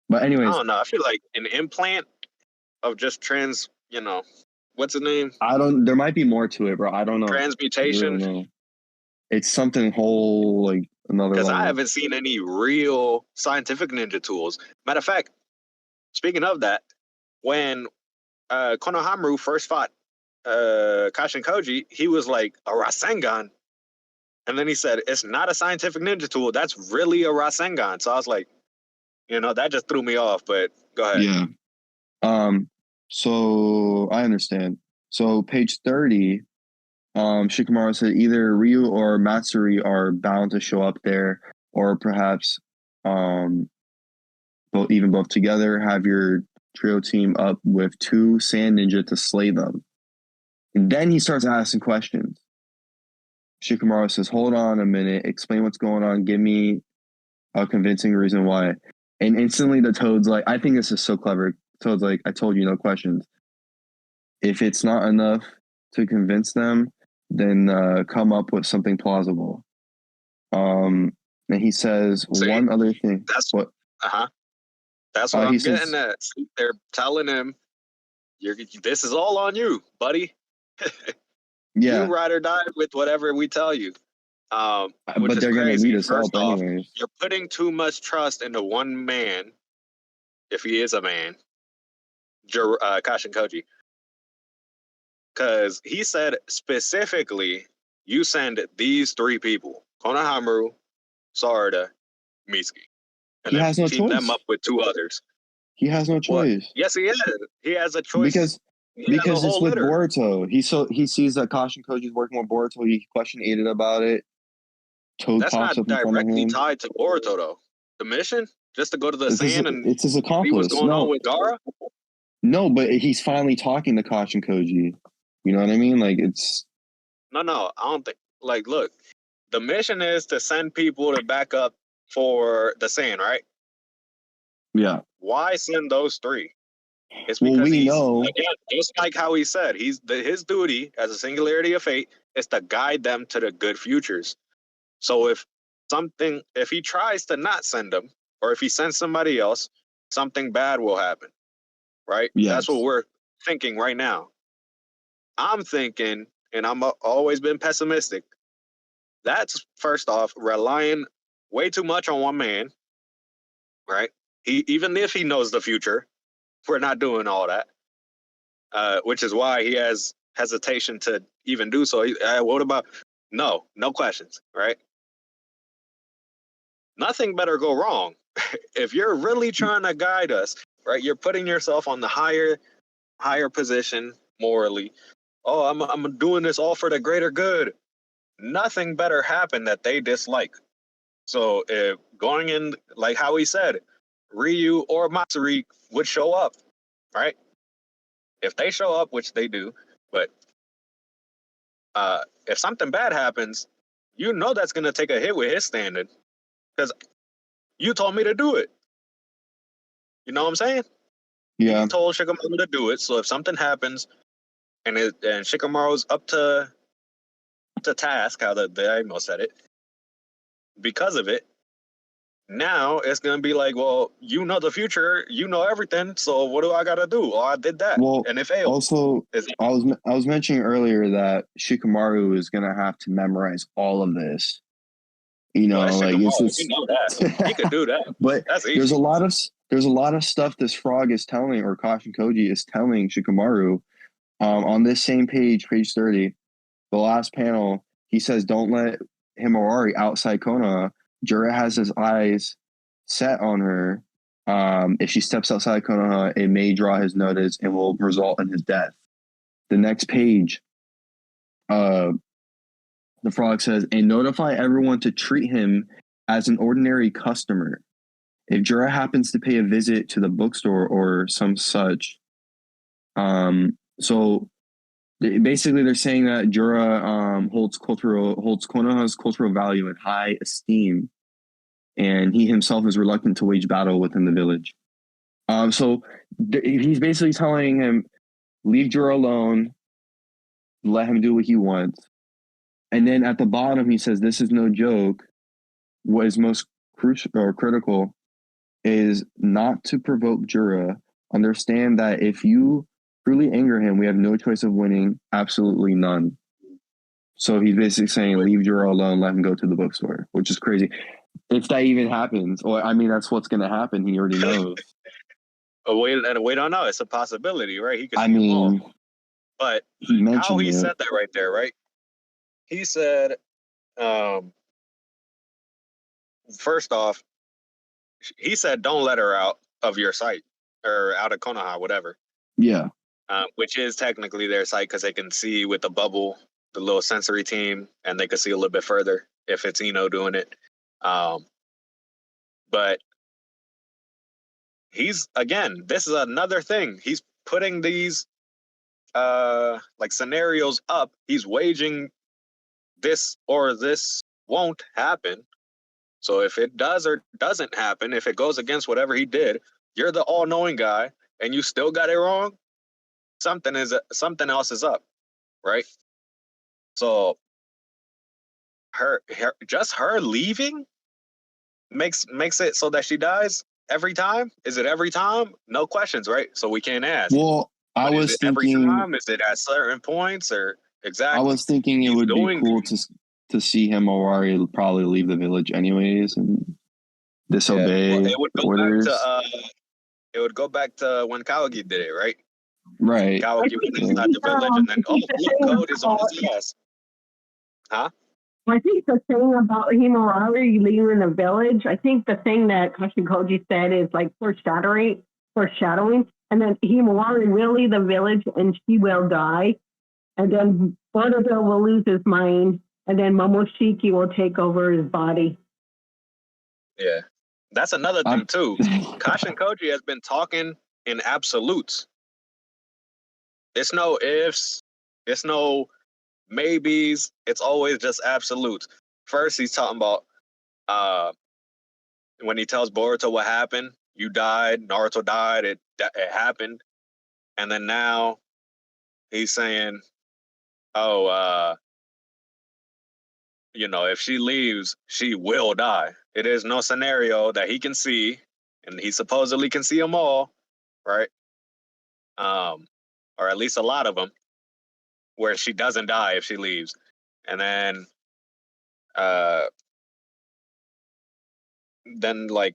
But anyways, I don't know. I feel like an implant of just what's the name? There might be more to it, bro. I don't know. Transmutation. I don't know. It's something whole, like another. Because I haven't seen any real scientific ninja tools. Matter of fact, speaking of that, when Konohamaru first fought Kashin Koji, he was like a Rasengan. And then he said, it's not a scientific ninja tool. That's really a Rasengan. So I was like, that just threw me off, but go ahead. Yeah. So I understand. So page 30, Shikamaru said either Ryu or Matsuri are bound to show up there, or perhaps both together. Have your trio team up with 2 sand ninja to slay them. And then he starts asking questions. Shikamaru says, hold on a minute, explain what's going on, give me a convincing reason why. And instantly the Toad's like, I think this is so clever. Toad's like, I told you, no questions. If it's not enough to convince them, then come up with something plausible. And he says one other thing. That's what That's what I'm getting at. They're telling him, this is all on you, buddy. Yeah. You ride or die with whatever we tell you. Which but is they're going to lead us First up off, anyways. You're putting too much trust into one man, if he is a man, Kashin Koji. Because he said specifically, you send these 3 people, Konohamaru, Sarada, Mitsuki. And he then has no team choice. them up with 2 others. He has no choice. What? Yes, he has. He has a choice. Because it's with Boruto. He sees that Kashin Koji is working with Boruto. He questioned Ada about it. Toad That's pops not up in front of directly him. tied to Boruto, though. The mission, just to go to the sand and it's his accomplice. see what's going on with Gaara. No, but he's finally talking to Kashin Koji. You know what I mean? Like it's no. I don't think. Like, look, the mission is to send people to back up for the sand, right? Yeah. Why send those 3? It's because we know, again, just like how he said, his duty as a singularity of fate is to guide them to the good futures. So if he tries to not send them, or if he sends somebody else, something bad will happen, right? Yes. That's what we're thinking right now. I'm thinking, and I'm always been pessimistic. That's first off relying way too much on one man, right? Even if he knows the future, we're not doing all that, which is why he has hesitation to even do so. What about no questions, right? Nothing better go wrong. If you're really trying to guide us, right? You're putting yourself on the higher position morally. Oh, I'm doing this all for the greater good. Nothing better happen that they dislike. So if going in, like how he said, Ryu or Matsuri would show up, right? If they show up, which they do, but if something bad happens, you know that's going to take a hit with his standard because you told me to do it. You know what I'm saying? Yeah. You told Shikamaru to do it. So if something happens and Shikamaru's up to task, how the Daimyo said it, because of it, now it's going to be like, well, you know the future, you know everything, so what do I got to do? Oh, I did that, and it failed. Also, I was mentioning earlier that Shikamaru is going to have to memorize all of this. You know, like you know that. He could do that. But that's easy. there's a lot of stuff this frog is telling, or Kashin Koji is telling Shikamaru. On this same page 30, the last panel, he says, "Don't let Himawari outside Konoha. Jura has his eyes set on her. If she steps outside Konoha, it may draw his notice and will result in his death." The next page, the frog says, "And notify everyone to treat him as an ordinary customer. If Jura happens to pay a visit to the bookstore or some such." So basically they're saying that Jura holds Konoha's cultural value in high esteem, and he himself is reluctant to wage battle within the village. So he's basically telling him, leave Jura alone, let him do what he wants. And then at the bottom he says, this is no joke. What is most crucial or critical is not to provoke Jura. Understand that if you truly anger him, we have no choice of winning, absolutely none. So he's basically saying, leave Jura alone, let him go to the bookstore, which is crazy. If that even happens, or I mean, that's what's going to happen. He already knows. we don't know. It's a possibility, right? He could. I mean, but how he said that right there, right? He said, first off, he said, don't let her out of your sight or out of Konoha, whatever. Yeah. Which is technically their sight because they can see with the bubble, the little sensory team, and they can see a little bit further if it's Ino doing it. But he's, again, this is another thing. He's putting these like scenarios up. He's waging this or this won't happen. So if it does or doesn't happen, if it goes against whatever he did, you're the all-knowing guy and you still got it wrong, something else is up, right? So her just her leaving makes it so that she dies every time. Is it every time? No questions, right? So we can't ask. Well, I was thinking every time? Is it at certain points or exactly? I was thinking it would be cool to see him Owari probably leave the village anyways and disobey orders. It would go back to when Kawagi did it, right? Right. Kawagi was inside the village, and then Code is on his ass. Huh? I think the thing about Himawari leaving the village, I think the thing that Kashikoji said is like foreshadowing, and then Himawari will leave the village and she will die, and then Boruto will lose his mind, and then Momoshiki will take over his body. Yeah, that's another thing too. Kashin has been talking in absolutes. It's no ifs. It's no maybes. It's always just absolutes. First, he's talking about when he tells Boruto what happened. You died. Naruto died. It happened. And then now he's saying, "Oh, if she leaves, she will die." It is no scenario that he can see, and he supposedly can see them all, right? Or at least a lot of them, where she doesn't die if she leaves. And then like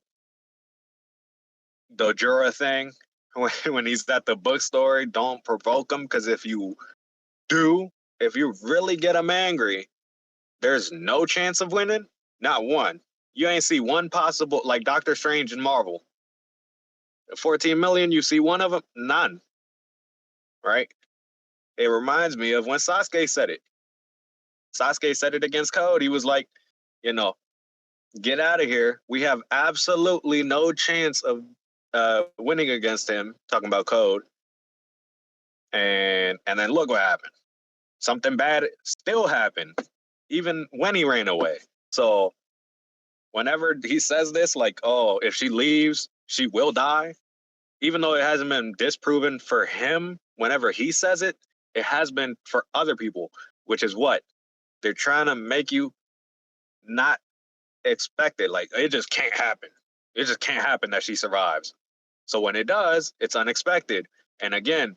the Jura thing, when he's at the bookstore, don't provoke him, because if you really get him angry, there's no chance of winning. Not one. You ain't see one possible, like Doctor Strange in Marvel. 14 million, you see one of them? None. Right? It reminds me of when Sasuke said it. Sasuke said it against Code. He was like, get out of here. We have absolutely no chance of winning against him, talking about Code. And then look what happened. Something bad still happened, even when he ran away. So whenever he says this, like, oh, if she leaves, she will die, even though it hasn't been disproven for him, whenever he says it, it has been for other people, which is what? They're trying to make you not expect it. Like, it just can't happen. It just can't happen that she survives. So when it does, it's unexpected. And again,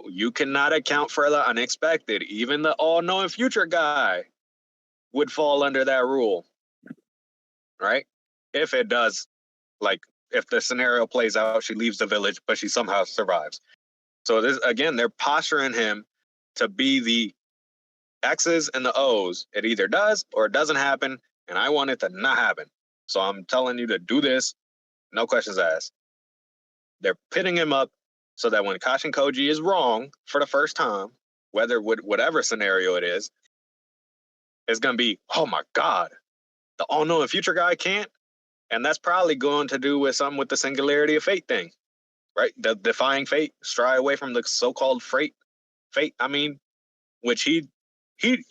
you cannot account for the unexpected. Even the all-knowing future guy would fall under that rule, right? If it does, like, if the scenario plays out, she leaves the village, but she somehow survives. So this, again, they're posturing him to be the X's and the O's. It either does or it doesn't happen, and I want it to not happen. So I'm telling you to do this, no questions asked. They're pitting him up so that when Kashin Koji is wrong for the first time, whatever scenario it is, it's going to be, oh my God, the all-knowing future guy can't? And that's probably going to do with something with the singularity of fate thing, right? The defying fate, stray away from the so-called fate, which he,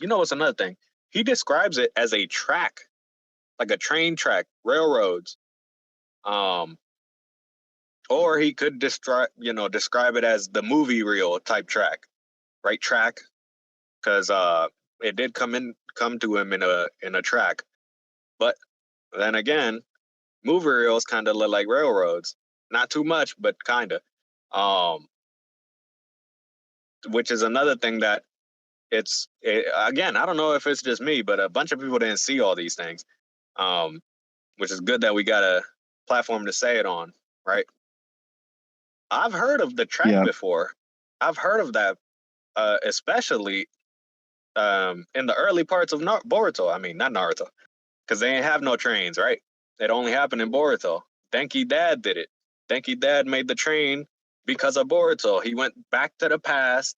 what's another thing? He describes it as a track, like a train track, railroads. Or he could describe it as the movie reel type track, right? Track, because it did come to him in a track. But then again, movie reels kind of look like railroads. Not too much, but kind of. Which is another thing that again, I don't know if it's just me, but a bunch of people didn't see all these things. Which is good that we got a platform to say it on, right? I've heard of the track before. I've heard of that, especially in the early parts of Boruto. I mean, not Naruto, because they ain't have no trains, right? It only happened in Boruto. Denki Dad did it. Denki Dad made the train because of Boruto. He went back to the past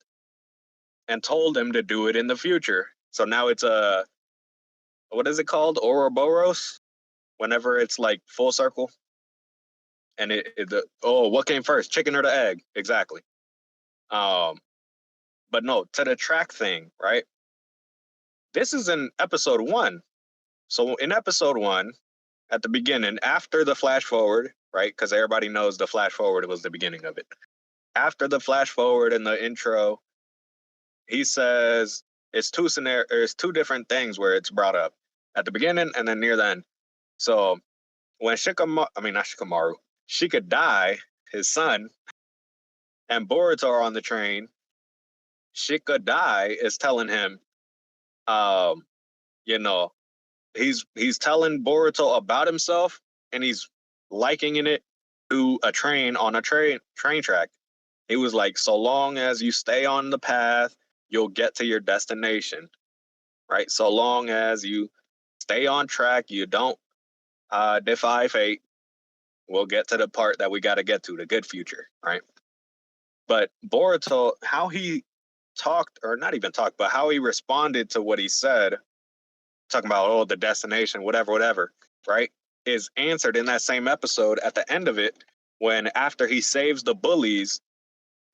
and told him to do it in the future. So now it's what is it called? Ouroboros? Whenever it's like full circle. And what came first, chicken or the egg? Exactly. But no, to the track thing, right? This is in episode 1. So in episode 1, at the beginning, after the flash forward, right? Because everybody knows the flash forward was the beginning of it. After the flash forward in the intro, he says it's two different things where it's brought up at the beginning and then near the end. So when Shikadai, his son, and Boruto are on the train, Shikadai is telling him, you know, he's telling Boruto about himself, and he's likening it to a train on a train track. He was like, so long as you stay on the path, you'll get to your destination, right? So long as you stay on track, you don't defy fate, we'll get to the part that we got to get to, the good future, right? But Boruto, how he talked, or not even talked, but how he responded to what he said, talking about, the destination, whatever, right, is answered in that same episode at the end of it, when after he saves the bullies,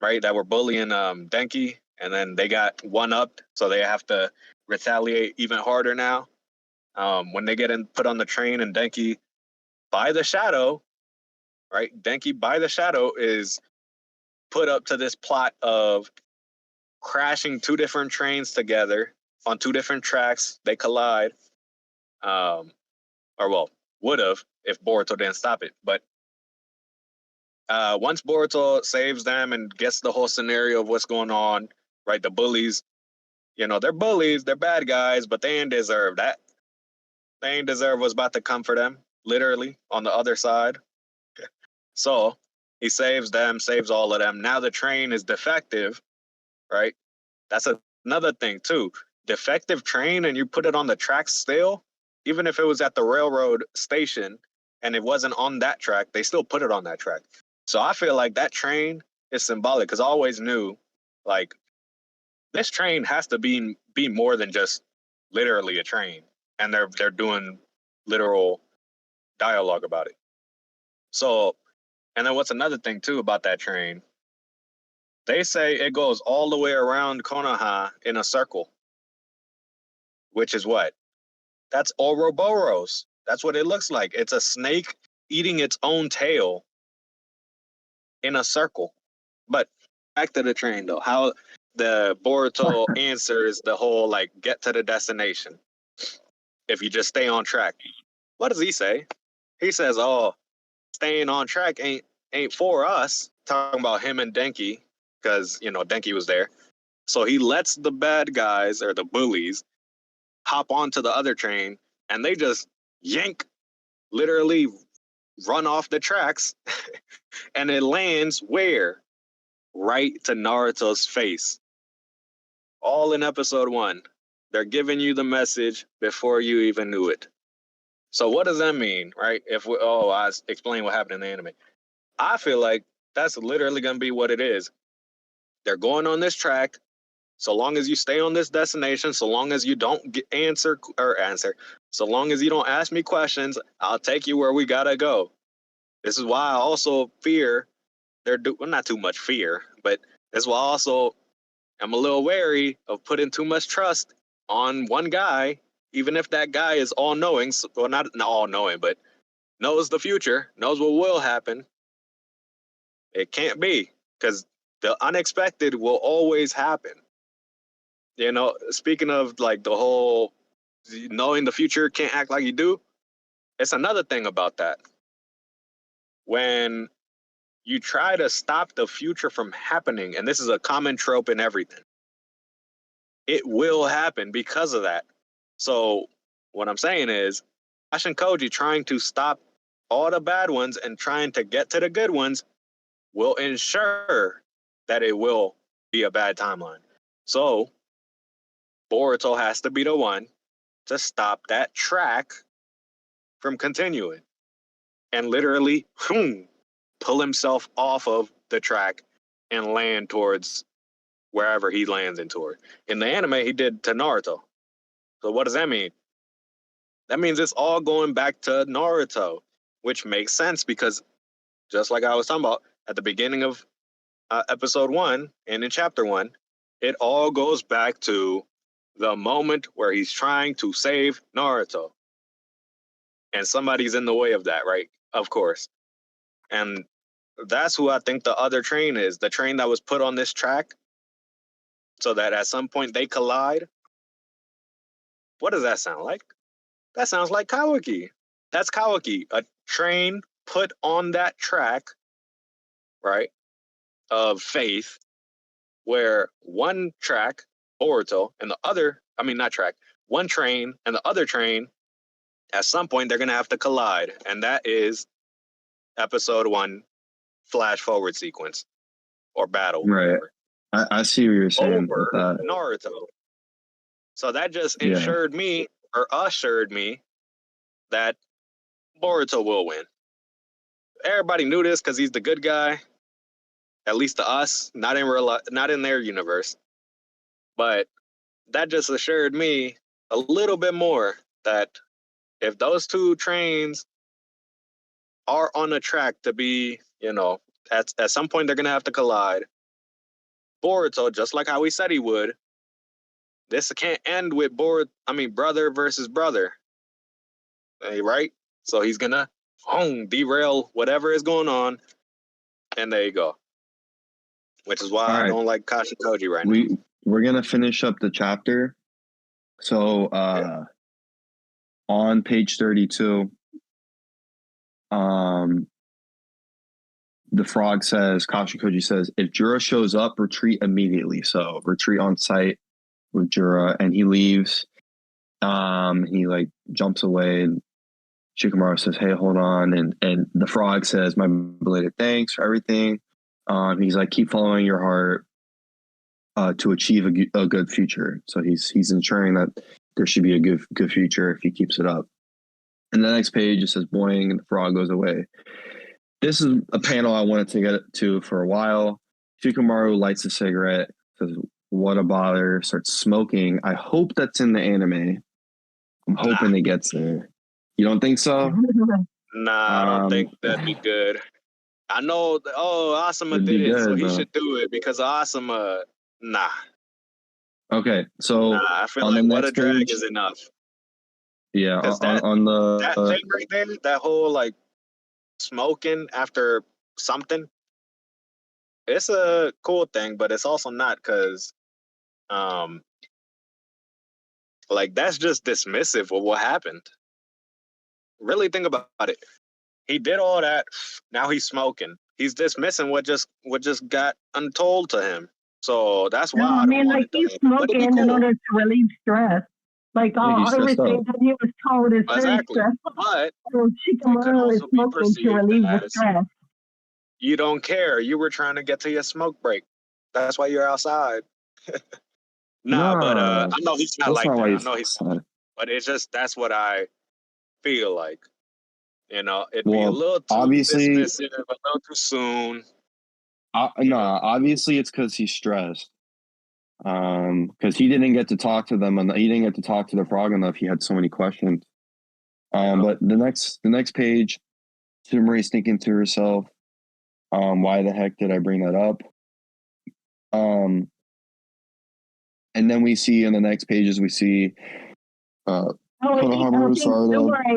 right, that were bullying Denki, and then they got one-upped, so they have to retaliate even harder now. When they get put on the train, and Denki, by the shadow, right, Denki by the shadow is put up to this plot of crashing two different trains together on two different tracks. They collide, would have if Boruto didn't stop it. But once Boruto saves them and gets the whole scenario of what's going on, right, the bullies, they're bullies, they're bad guys, but they ain't deserve that. They ain't deserve what's about to come for them, literally, on the other side. So he saves them, saves all of them. Now the train is defective, right? That's another thing, too. Defective train, and you put it on the track still, even if it was at the railroad station and it wasn't on that track, they still put it on that track. So I feel like that train is symbolic, because I always knew, like, this train has to be more than just literally a train, and they're doing literal dialogue about it. So, and then what's another thing too about that train? They say it goes all the way around Konoha in a circle, which is what? That's Ouroboros. That's what it looks like. It's a snake eating its own tail in a circle. But back to the train, though. How the Boruto answers the whole, like, get to the destination if you just stay on track. What does he say? He says, staying on track ain't for us. Talking about him and Denki, because, Denki was there. So he lets the bad guys, or the bullies, hop onto the other train, and they just literally run off the tracks, and it lands where? Right to Naruto's face. All in episode 1. They're giving you the message before you even knew it. So what does that mean, right? I explain what happened in the anime. I feel like that's literally going to be what it is. They're going on this track. So long as you stay on this destination, so long as you don't answer, so long as you don't ask me questions, I'll take you where we gotta go. This is why I also fear not too much fear, but that's why I also am a little wary of putting too much trust on one guy, even if that guy is all-knowing, well, not all-knowing, but knows the future, knows what will happen. It can't be, because the unexpected will always happen. Speaking of, like, the whole knowing the future, can't act like you do, it's another thing about that. When you try to stop the future from happening, and this is a common trope in everything, it will happen because of that. So what I'm saying is, Ash and Koji trying to stop all the bad ones and trying to get to the good ones will ensure that it will be a bad timeline. So Boruto has to be the one to stop that track from continuing and literally pull himself off of the track and land towards wherever he lands in toward. In the anime, he did to Naruto. So what does that mean? That means it's all going back to Naruto, which makes sense, because just like I was talking about at the beginning of episode 1 and in chapter 1, it all goes back to the moment where he's trying to save Naruto. And somebody's in the way of that, right? Of course. And that's who I think the other train is. The train that was put on this track so that at some point they collide. What does that sound like? That sounds like Kawaki. That's Kawaki. A train put on that track, right, of faith, where one track, Boruto, and the other, not track, one train and the other train, at some point they're going to have to collide. And that is episode 1 flash forward sequence or battle. Right. I see what you're saying over with that. Naruto. So that just ensured me, or assured me, that Boruto will win. Everybody knew this because he's the good guy, at least to us, not in their universe. But that just assured me a little bit more that if those two trains are on a track to be, at some point they're going to have to collide. Boruto, just like how he said he would, this can't end with brother versus brother. Right? So he's going to derail whatever is going on. And there you go. Which is why I don't like Kashikoji right now. We're going to finish up the chapter. So on page 32, the frog says, Kashikoji says, if Jura shows up, retreat immediately. So retreat on site with Jura, and he leaves. He jumps away, and Shikamaru says, hey, hold on. And the frog says, my belated thanks for everything. He's like, keep following your heart to achieve a good future. So he's ensuring that there should be a good future if he keeps it up. And the next page, it says, boing, and the frog goes away. This is a panel I wanted to get to for a while. Shikamaru lights a cigarette, says, what a bother, starts smoking. I hope that's in the anime. I'm hoping it gets there. You don't think so? Nah, I don't think that'd be good. I know, Asuma did it, so he should do it because Asuma, nah. Okay, so I feel like what a drag is enough. Yeah, on that thing right there, that whole smoking after something, it's a cool thing, but it's also not because, that's just dismissive of what happened. Really think about it. He did all that. Now he's smoking. He's dismissing what just got untold to him. So that's why he's smoking in order to relieve stress. Everything that he was told is very stressful. But Shikamaru is smoking to relieve the stress. You don't care. You were trying to get to your smoke break. That's why you're outside. But I know he's not like that. I know he's not. But it's just, that's what I feel like. It'd be a little too dismissive, a little too soon. Obviously it's because he's stressed. Because he didn't get to talk to them, and he didn't get to talk to the frog enough. He had so many questions. But the next page, Sumeri's thinking to herself, why the heck did I bring that up? And then we see in the next pages, we see Sumeri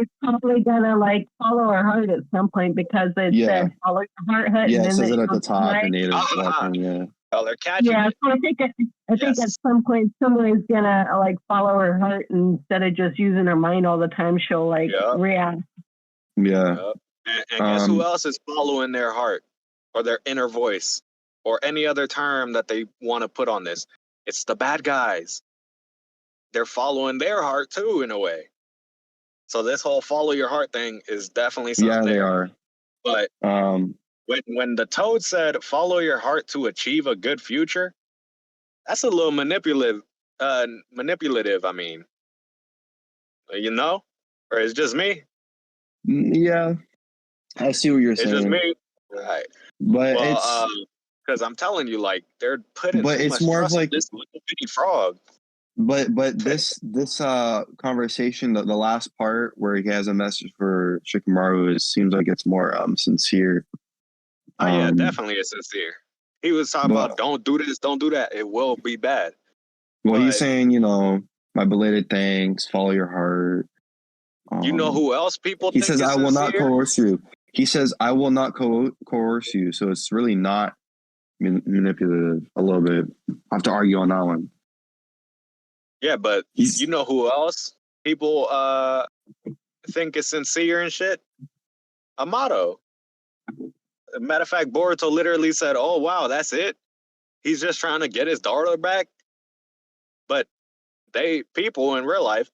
is probably gonna follow her heart at some point because it said follow your heart. Yeah, it says it at the top. The natives walking. Oh, they're catching it. So I think at some point somebody's gonna follow her heart instead of just using her mind all the time. She'll react. Yeah. And guess who else is following their heart or their inner voice or any other term that they want to put on this? It's the bad guys. They're following their heart too, in a way. So this whole follow your heart thing is definitely something. Yeah, they are. But when the Toad said follow your heart to achieve a good future, that's a little manipulative. I mean, or it's just me. Yeah, I see what you're saying. It's just me, right? But because I'm telling you, they're putting. But it's more of this little bitty frog. But this conversation, the last part where he has a message for Shikamaru, seems like it's more sincere. Yeah, definitely is sincere. He was talking about don't do this, don't do that. It will be bad. Well, he's saying, My belated thanks. Follow your heart. You know who else people He think says, is I will not sincere? coerce you. He says, I will not coerce you. So it's really not manipulative a little bit. I have to argue on that one. Yeah, but you know who else people think is sincere and shit? Amato. Matter of fact, Boruto literally said, oh, wow, that's it? He's just trying to get his daughter back? But people in real life,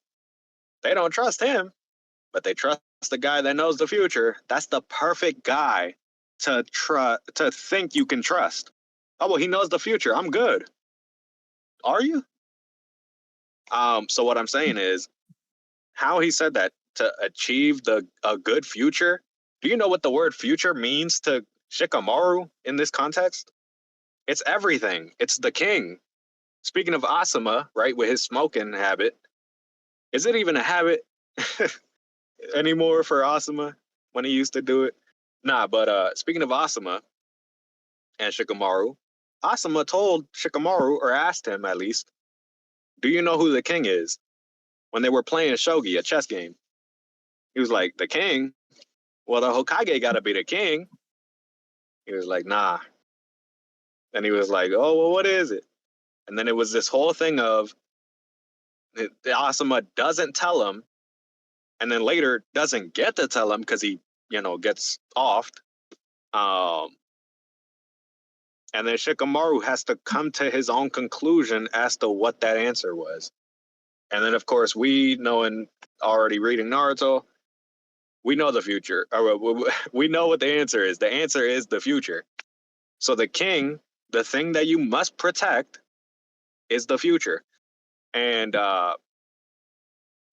they don't trust him, but they trust the guy that knows the future. That's the perfect guy to think you can trust. Oh, well, he knows the future. I'm good. Are you? So what I'm saying is, how he said that to achieve a good future. Do you know what the word future means to Shikamaru in this context? It's everything. It's the king. Speaking of Asuma, right, with his smoking habit, is it even a habit anymore for Asuma when he used to do it? Nah, but speaking of Asuma and Shikamaru, Asuma told Shikamaru, or asked him at least, do you know who the king is? When they were playing shogi, a chess game. He was like, the king? Well, the Hokage got to be the king. He was like, nah. And he was like, oh, well, what is it? And then it was this whole thing of the Asuma doesn't tell him, and then later doesn't get to tell him because he, gets offed. And then Shikamaru has to come to his own conclusion as to what that answer was. And then, of course, we knowing already reading Naruto, we know the future. We know what the answer is. The answer is the future. So the king, the thing that you must protect, is the future. And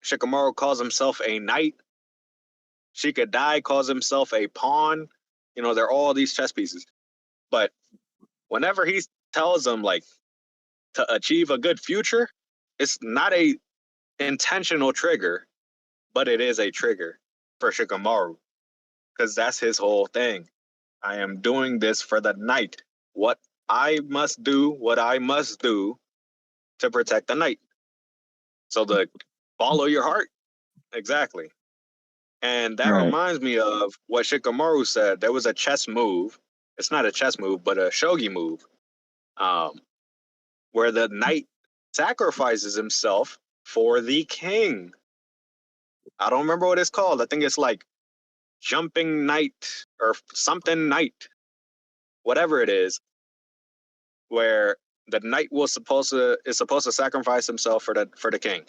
Shikamaru calls himself a knight. Shikadai calls himself a pawn. They're all these chess pieces. But whenever he tells them, like, to achieve a good future, it's not a intentional trigger, but it is a trigger for Shikamaru. Because that's his whole thing. I am doing this for the knight. What I must do to protect the knight. So follow your heart. Exactly. And that reminds me of what Shikamaru said. There was a chess move. It's not a chess move, but a shogi move. Where the knight sacrifices himself for the king. I don't remember what it's called. I think it's like jumping knight or something knight. Whatever it is. Where the knight is supposed to sacrifice himself for the king.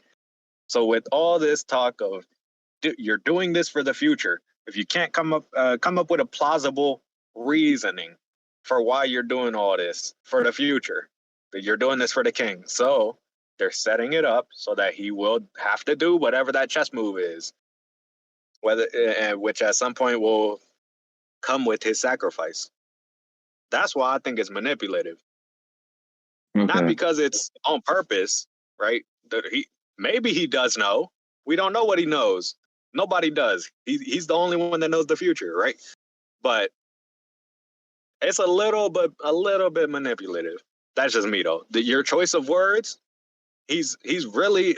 So with all this talk of you're doing this for the future, if you can't come up with a plausible reasoning for why you're doing all this for the future, that you're doing this for the king, so they're setting it up so that he will have to do whatever that chess move is, which at some point will come with his sacrifice. That's why I think it's manipulative. Okay. Not because it's on purpose, right? Maybe he does know. We don't know what he knows. Nobody does. He's the only one that knows the future, right? But it's a little bit manipulative. That's just me, though. Your choice of words, he's really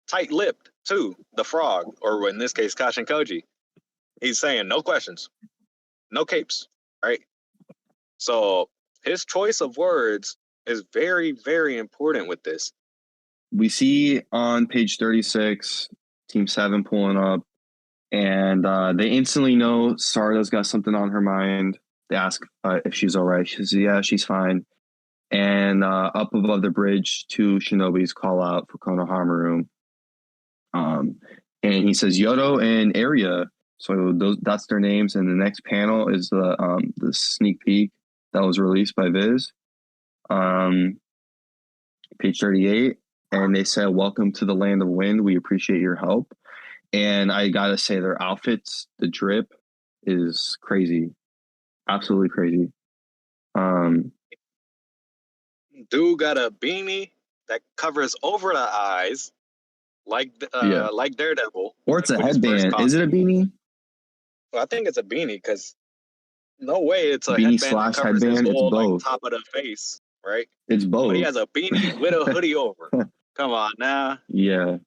tight-lipped too. The frog, or in this case, Kashin Koji. He's saying no questions, no capes, right? So his choice of words is very, very important with this. We see on page 36, Team 7 pulling up, and they instantly know Sarda's got something on her mind. They ask if she's all right. She says, yeah, she's fine. And up above the bridge, two shinobis call out for Konohamaru. And he says, Yodo and Area. So that's their names. And the next panel is the sneak peek that was released by Viz. Page 38. And they said, welcome to the land of wind. We appreciate your help. And I got to say, their outfits, the drip is crazy. Absolutely crazy. Dude got a beanie that covers over the eyes, like Daredevil. Or it's a headband. Is it a beanie? Well, I think it's a beanie because no way it's a beanie headband that covers headband. his whole it's both. Like, top of the face, right? It's both. But he has a beanie with a hoodie over. Come on now. Yeah,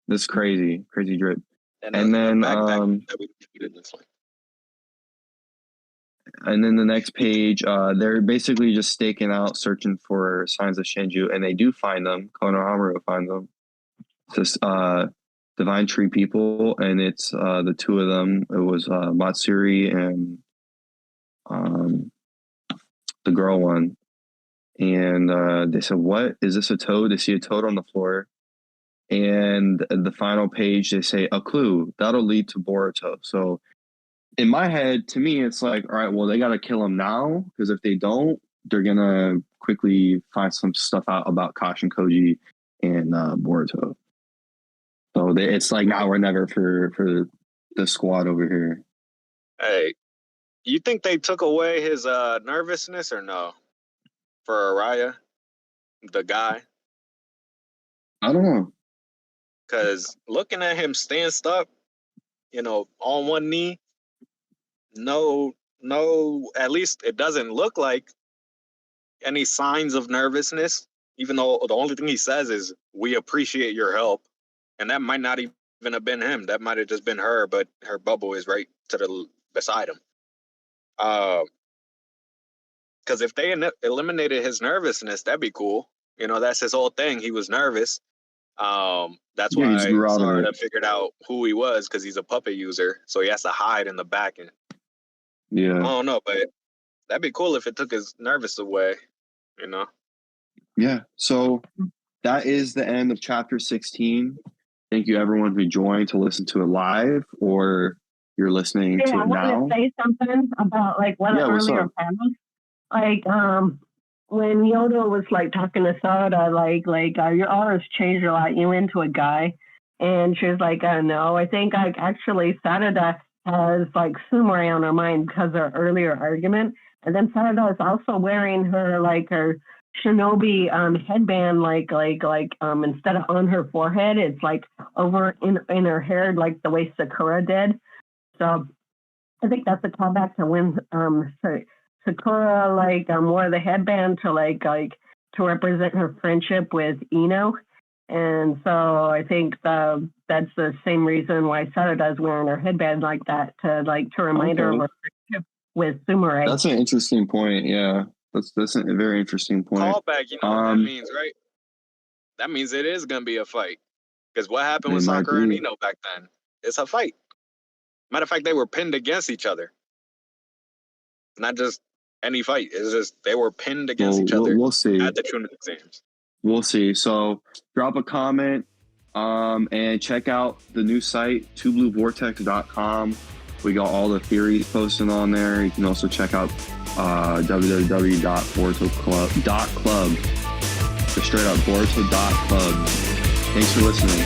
this crazy drip. And then and then the next page, they're basically just staking out, searching for signs of Shinju, and they do find them. Konohamaru finds them. It's this Divine Tree people, and it's the two of them. It was Matsuri and the girl one. And they said, "What is this? A toad?" They see a toad on the floor. And the final page, they say, "A clue that'll lead to Boruto." So in my head, to me, it's like, all right, well, they got to kill him now, because if they don't, they're going to quickly find some stuff out about Kashin Koji and Boruto. So it's like now or never for the squad over here. Hey, you think they took away his nervousness or no? For Araya, the guy? I don't know. Because looking at him stand up, on one knee, no, at least it doesn't look like any signs of nervousness, even though the only thing he says is, "We appreciate your help." And that might not even have been him. That might have just been her, but her bubble is right beside him. Because if they eliminated his nervousness, that'd be cool. That's his whole thing. He was nervous. That's why Sarada figured out who he was, because he's a puppet user, so he has to hide in the back. And yeah, I don't know, but that'd be cool if it took his nervous away. Yeah. So that is the end of chapter 16. Thank you, everyone who joined to listen to it live, or you're listening to it now. I want to say something about one of the earlier panels. When Yoda was talking to Sarada, your auras changed a lot. You into a guy, and she was like, "No, I think actually Sarada has Sumire on her mind because of her earlier argument." And then Sarada is also wearing her her shinobi headband, instead of on her forehead, it's over in her hair, the way Sakura did. So I think that's a callback to when Sakura wore the headband to represent her friendship with Ino. And so I think that's the same reason why Sarada is wearing her headband like that, to remind her of her friendship with Sumire. That's an interesting point. Yeah, that's a very interesting point. Callback, what that means, right? That means it is gonna be a fight. Because what happened with Sakura and Ino back then? It's a fight. Matter of fact, they were pinned against each other. Not just any fight. It's just they were pinned against each other. We'll see. At the Chunin exams. We'll see. So drop a comment and check out the new site, twobluevortex.com. We got all the theories posted on there. You can also check out www.borutoclub.club. Just straight up Boruto.club. Thanks for listening.